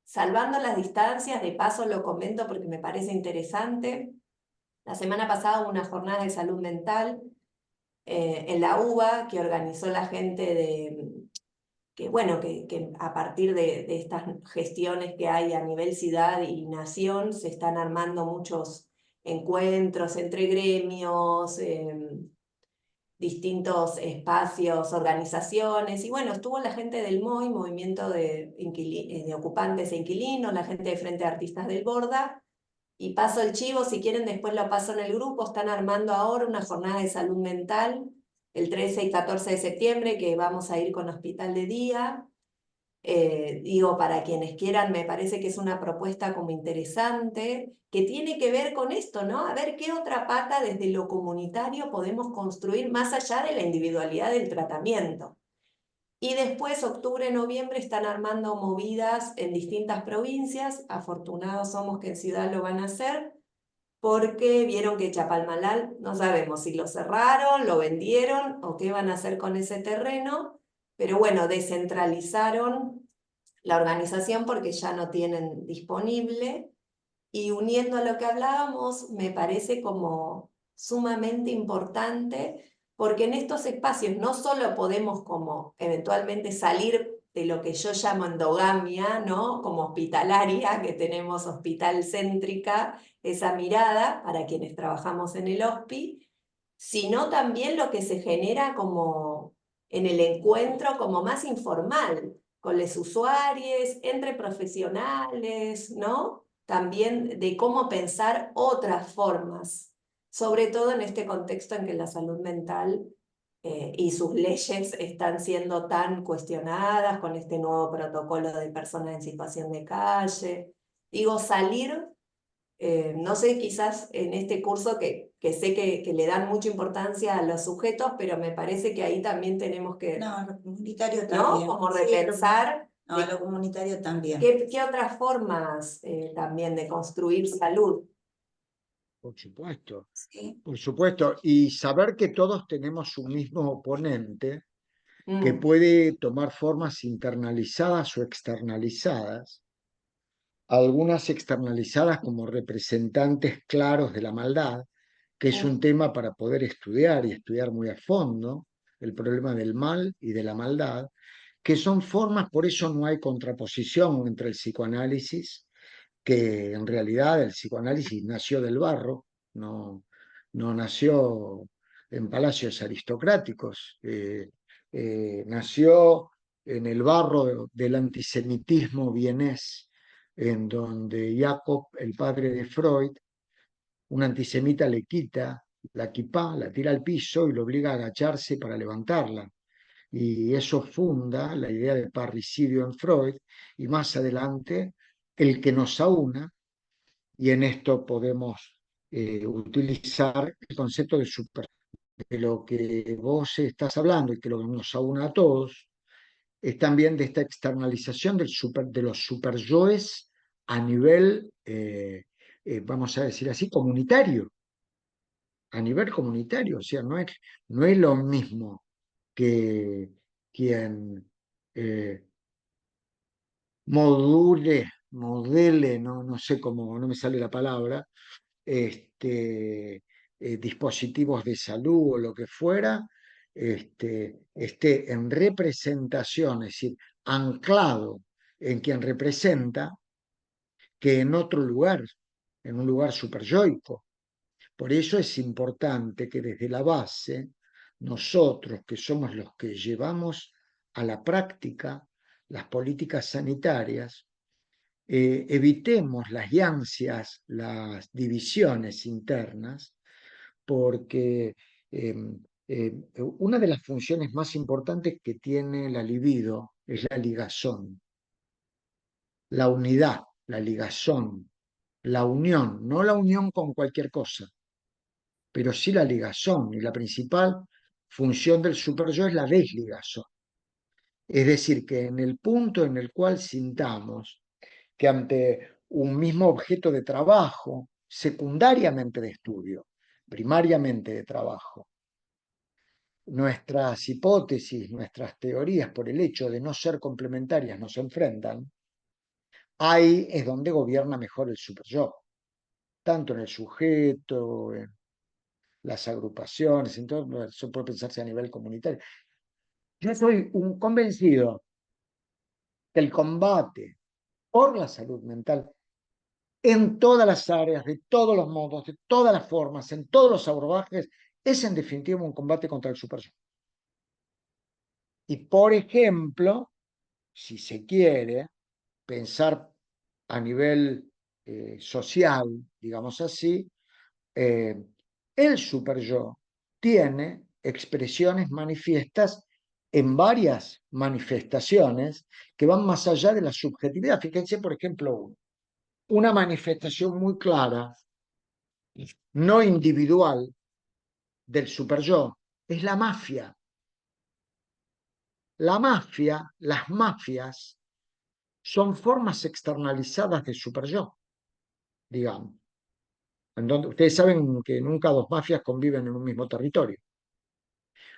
salvando las distancias, de paso lo comento porque me parece interesante. La semana pasada hubo una jornada de salud mental en la UBA que organizó la gente que bueno, que a partir de estas gestiones que hay a nivel ciudad y nación, se están armando muchos encuentros entre gremios, distintos espacios, organizaciones, y bueno, estuvo la gente del MOI, Movimiento de Ocupantes e Inquilinos, la gente de Frente de Artistas del Borda, y paso el chivo, si quieren después lo paso en el grupo, están armando ahora una jornada de salud mental, el 13 y 14 de septiembre, que vamos a ir con Hospital de Día. Digo, para quienes quieran, me parece que es una propuesta como interesante, que tiene que ver con esto, ¿no? A ver qué otra pata desde lo comunitario podemos construir más allá de la individualidad del tratamiento. Y después, octubre, noviembre, están armando movidas en distintas provincias. Afortunados somos que en Ciudad lo van a hacer, porque vieron que Chapalmalal, no sabemos si lo cerraron, lo vendieron o qué van a hacer con ese terreno, pero bueno, descentralizaron la organización porque ya no tienen disponible, y uniendo a lo que hablábamos, me parece como sumamente importante, porque en estos espacios no solo podemos como eventualmente salir de lo que yo llamo endogamia, ¿no? Como hospitalaria, que tenemos hospital céntrica, esa mirada para quienes trabajamos en el hospi, sino también lo que se genera como en el encuentro como más informal, con los usuarios, entre profesionales, ¿no? También de cómo pensar otras formas sobre todo en este contexto en que la salud mental y sus leyes están siendo tan cuestionadas con este nuevo protocolo de personas en situación de calle. Digo, salir, no sé, quizás en este curso que sé que le dan mucha importancia a los sujetos, pero me parece que ahí también tenemos que, No, lo comunitario ¿no? también. Como Sí, repensar no, de lo comunitario también. qué otras formas también de construir salud. Por supuesto, Sí. por supuesto. Y saber que todos tenemos un mismo oponente que Mm, puede tomar formas internalizadas o externalizadas, algunas externalizadas como representantes claros de la maldad, que es un mm, tema para poder estudiar y estudiar muy a fondo, el problema del mal y de la maldad, que son formas, por eso no hay contraposición entre el psicoanálisis, que en realidad el psicoanálisis nació del barro, no, no nació en palacios aristocráticos, nació en el barro del antisemitismo vienés, en donde Jacob, el padre de Freud, un antisemita le quita la kipá, la tira al piso y lo obliga a agacharse para levantarla. Y eso funda la idea de parricidio en Freud y más adelante el que nos aúna, y en esto podemos utilizar el concepto de super, de lo que vos estás hablando y que lo que nos aúna a todos es también de esta externalización de los superyoes a nivel, vamos a decir así, comunitario, a nivel comunitario, o sea, no es lo mismo que quien modele, no sé cómo, no me sale la palabra, dispositivos de salud o lo que fuera, esté en representación, es decir, anclado en quien representa, que en otro lugar, en un lugar superyoico. Por eso es importante que desde la base, nosotros que somos los que llevamos a la práctica las políticas sanitarias, evitemos las ansias, las divisiones internas, porque una de las funciones más importantes que tiene la libido es la ligazón, la unidad, la ligazón, la unión, no la unión con cualquier cosa, pero sí la ligazón, y la principal función del superyo es la desligazón. Es decir, que en el punto en el cual sintamos que ante un mismo objeto de trabajo, secundariamente de estudio, primariamente de trabajo, nuestras hipótesis, nuestras teorías, por el hecho de no ser complementarias, no se enfrentan, ahí es donde gobierna mejor el superyo, tanto en el sujeto, en las agrupaciones, en todo, eso puede pensarse a nivel comunitario. Yo soy un convencido que el combate por la salud mental en todas las áreas, de todos los modos, de todas las formas, en todos los abordajes, es en definitiva un combate contra el superyo. Y por ejemplo, si se quiere pensar a nivel social, digamos así, el superyo tiene expresiones manifiestas en varias manifestaciones que van más allá de la subjetividad. Fíjense, por ejemplo, una manifestación muy clara, no individual, del superyo es la mafia. La mafia, las mafias, son formas externalizadas de superyo, digamos. En donde ustedes saben que nunca dos mafias conviven en un mismo territorio,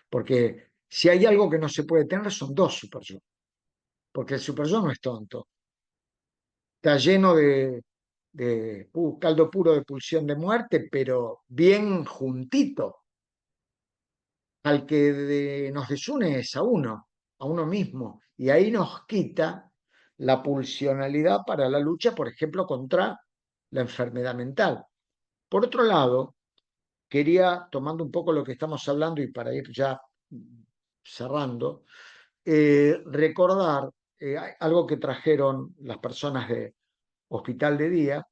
porque si hay algo que no se puede tener son dos superyo, porque el superyo no es tonto, está lleno de caldo puro de pulsión de muerte, pero bien juntito. Al que nos desune es a uno mismo, y ahí nos quita la pulsionalidad para la lucha, por ejemplo, contra la enfermedad mental. Por otro lado, quería, tomando un poco lo que estamos hablando y para ir ya cerrando, recordar algo que trajeron las personas de Hospital de Día,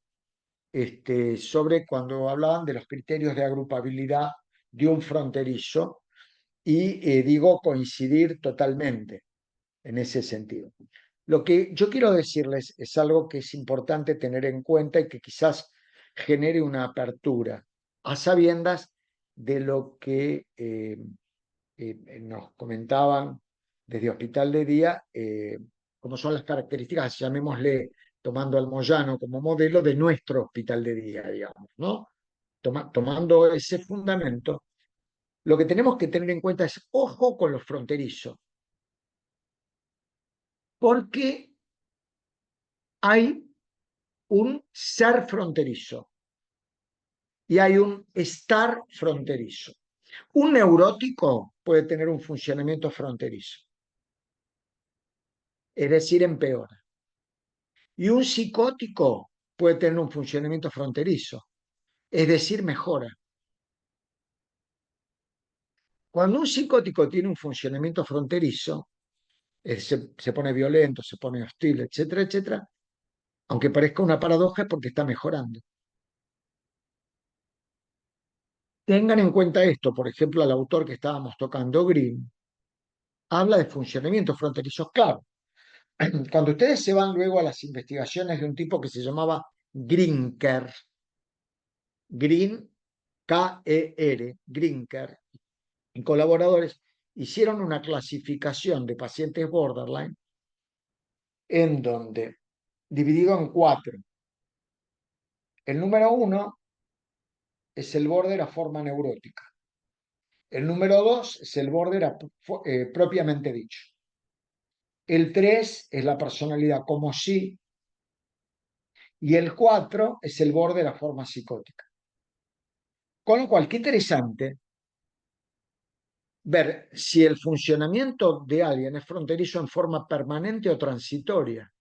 sobre cuando hablaban de los criterios de agrupabilidad de un fronterizo y digo coincidir totalmente en ese sentido. Lo que yo quiero decirles es algo que es importante tener en cuenta y que quizás genere una apertura, a sabiendas de lo que nos comentaban desde Hospital de Día, como son las características, llamémosle, tomando al Moyano como modelo de nuestro Hospital de Día, digamos, ¿no? Tomando ese fundamento, lo que tenemos que tener en cuenta es ojo con los fronterizos, porque hay un ser fronterizo y hay un estar fronterizo. Un neurótico puede tener un funcionamiento fronterizo, es decir, empeora. Y un psicótico puede tener un funcionamiento fronterizo, es decir, mejora. Cuando un psicótico tiene un funcionamiento fronterizo, se pone violento, se pone hostil, etcétera, etcétera, aunque parezca una paradoja, es porque está mejorando. Tengan en cuenta esto, por ejemplo, al autor que estábamos tocando, Green, habla de funcionamientos fronterizos. Claro, cuando ustedes se van luego a las investigaciones de un tipo que se llamaba Grinker, Green, K-E-R, Grinker, y colaboradores, hicieron una clasificación de pacientes borderline en donde, dividido en 4, el número 1 es el border a forma neurótica, el número 2 es el border propiamente dicho, el 3 es la personalidad como sí, y el 4 es el borde de la forma psicótica. Con lo cual, qué interesante ver si el funcionamiento de alguien es fronterizo en forma permanente o transitoria.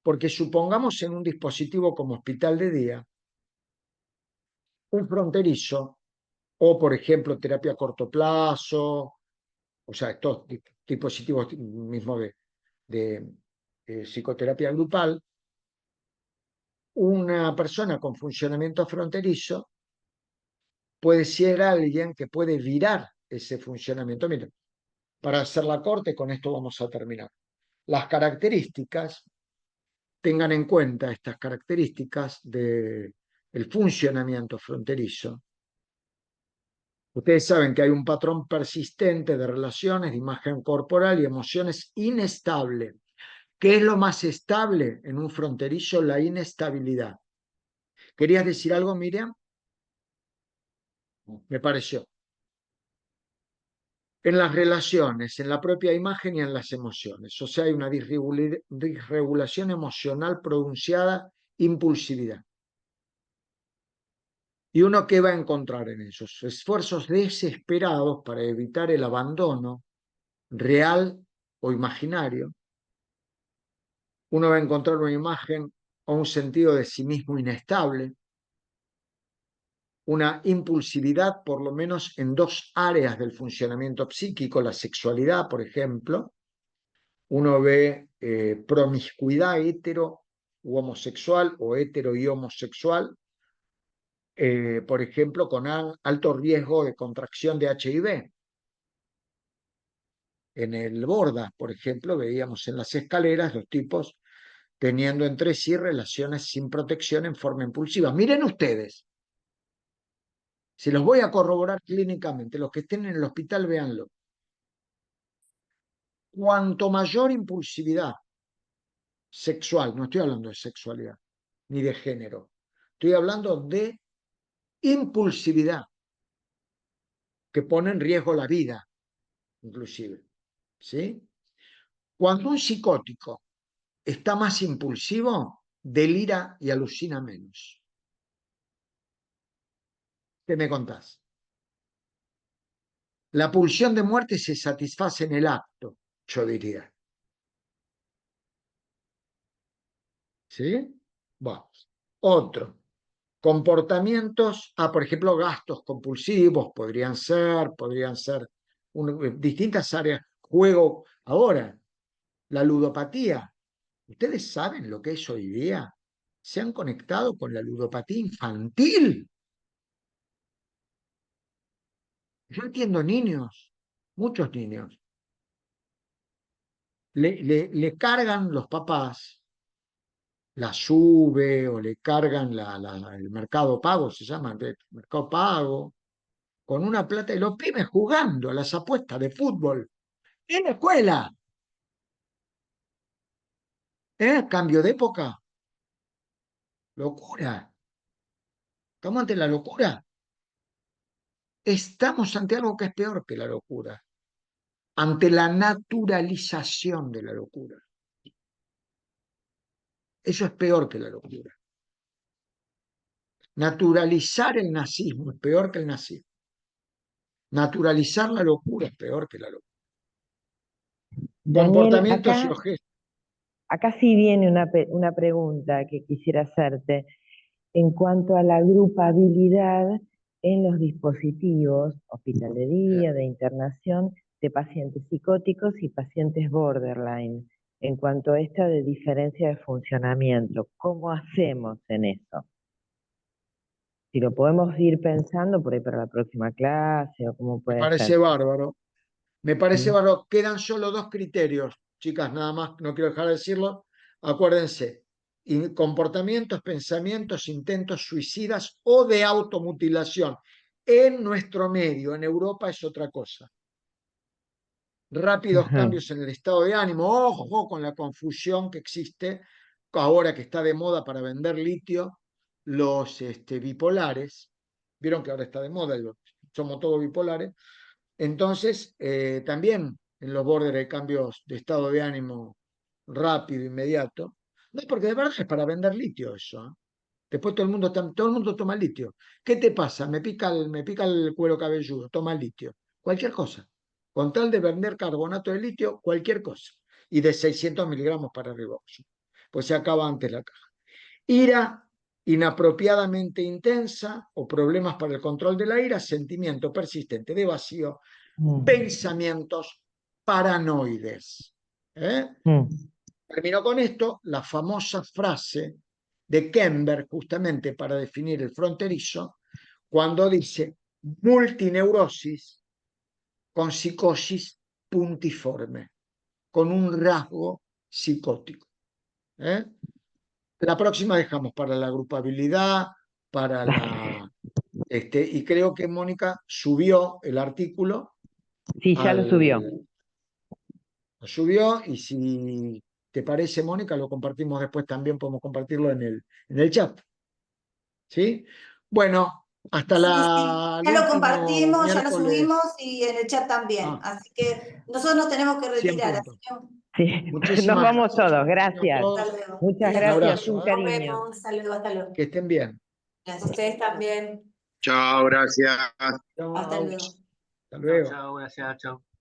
Porque supongamos en un dispositivo como hospital de día, un fronterizo, o por ejemplo terapia a corto plazo, o sea, estos dispositivos mismos de psicoterapia grupal, una persona con funcionamiento fronterizo puede ser alguien que puede virar ese funcionamiento. Miren, para hacerla corte, con esto vamos a terminar. Las características, tengan en cuenta estas características del funcionamiento fronterizo. Ustedes saben que hay un patrón persistente de relaciones, de imagen corporal y emociones inestable. ¿Qué es lo más estable en un fronterizo? La inestabilidad. ¿Querías decir algo, Miriam? Me pareció. En las relaciones, en la propia imagen y en las emociones. O sea, hay una disregulación emocional pronunciada, impulsividad. ¿Y uno qué va a encontrar en esos esfuerzos desesperados para evitar el abandono real o imaginario? Uno va a encontrar una imagen o un sentido de sí mismo inestable, una impulsividad por lo menos en 2 áreas del funcionamiento psíquico, la sexualidad, por ejemplo. Uno ve promiscuidad hetero u homosexual o hetero y homosexual, por ejemplo, con alto riesgo de contracción de HIV. En el Borda, por ejemplo, veíamos en las escaleras los tipos teniendo entre sí relaciones sin protección en forma impulsiva. Miren ustedes, si los voy a corroborar clínicamente, los que estén en el hospital, véanlo. Cuanto mayor impulsividad sexual, no estoy hablando de sexualidad ni de género, estoy hablando de impulsividad que pone en riesgo la vida, inclusive. ¿Sí? Cuando un psicótico está más impulsivo, delira y alucina menos. ¿Qué me contás? La pulsión de muerte se satisface en el acto, yo diría. ¿Sí? Bueno, otro. Comportamientos, por ejemplo, gastos compulsivos podrían ser distintas áreas. Juego ahora, la ludopatía. ¿Ustedes saben lo que es hoy día? se han conectado con la ludopatía infantil. Yo entiendo niños, muchos niños. Le cargan los papás la sube o le cargan el mercado pago, se llama, el mercado pago, con una plata y los pibes jugando a las apuestas de fútbol en la escuela. Cambio de época. Locura. ¿Estamos ante la locura? Estamos ante algo que es peor que la locura. Ante la naturalización de la locura. Eso es peor que la locura. Naturalizar el nazismo es peor que el nazismo. Naturalizar la locura es peor que la locura. Daniel, Comportamientos y gestos. acá sí viene una pregunta que quisiera hacerte en cuanto a la grupabilidad en los dispositivos, hospital de día, de internación, de pacientes psicóticos y pacientes borderline, en cuanto a esta de diferencia de funcionamiento. ¿Cómo hacemos en eso? Si lo podemos ir pensando por ahí para la próxima clase o cómo Me puede parece ser. bárbaro. Me parece ¿Mm? bárbaro. Quedan solo dos criterios, chicas, nada más, no quiero dejar de decirlo. Acuérdense, comportamientos, pensamientos, intentos suicidas o de automutilación. En nuestro medio, en Europa es otra cosa. Rápidos Ajá. cambios en el estado de ánimo. Ojo con la confusión que existe ahora que está de moda para vender litio, los bipolares. Vieron que ahora está de moda, somos todos bipolares. Entonces, también en los bordes hay cambios de estado de ánimo rápido, inmediato. No, porque de verdad es para vender litio eso. Después todo el mundo toma litio. ¿Qué te pasa? Me pica el cuero cabelludo, toma litio. Cualquier cosa. Con tal de vender carbonato de litio, cualquier cosa. Y de 600 miligramos para arriba. Pues se acaba antes la caja. Ira inapropiadamente intensa o problemas para el control de la ira, sentimiento persistente de vacío, pensamientos paranoides. Termino con esto, la famosa frase de Kember, justamente para definir el fronterizo, cuando dice multineurosis con psicosis puntiforme, con un rasgo psicótico. La próxima dejamos para la grupabilidad, para la... y creo que Mónica subió el artículo. Sí, ya lo subió. Lo subió y si te parece, Mónica, lo compartimos después también, podemos compartirlo en el chat. ¿Sí? Bueno, hasta Sí, sí, el ya lo último compartimos, ya lo miércoles. subimos y en el chat también. Así que nosotros nos tenemos que 100 retirar. Así puntos. que Sí, nos Muchísimas vamos gracias. todos, A gracias. hasta todos, luego. Muchas Y un gracias, abrazo. un Nos cariño. vemos, hasta luego, hasta luego. Que estén bien. gracias. Ustedes también. Chao, gracias. Chao. Hasta luego. Hasta Chao, luego. chao, gracias, chao.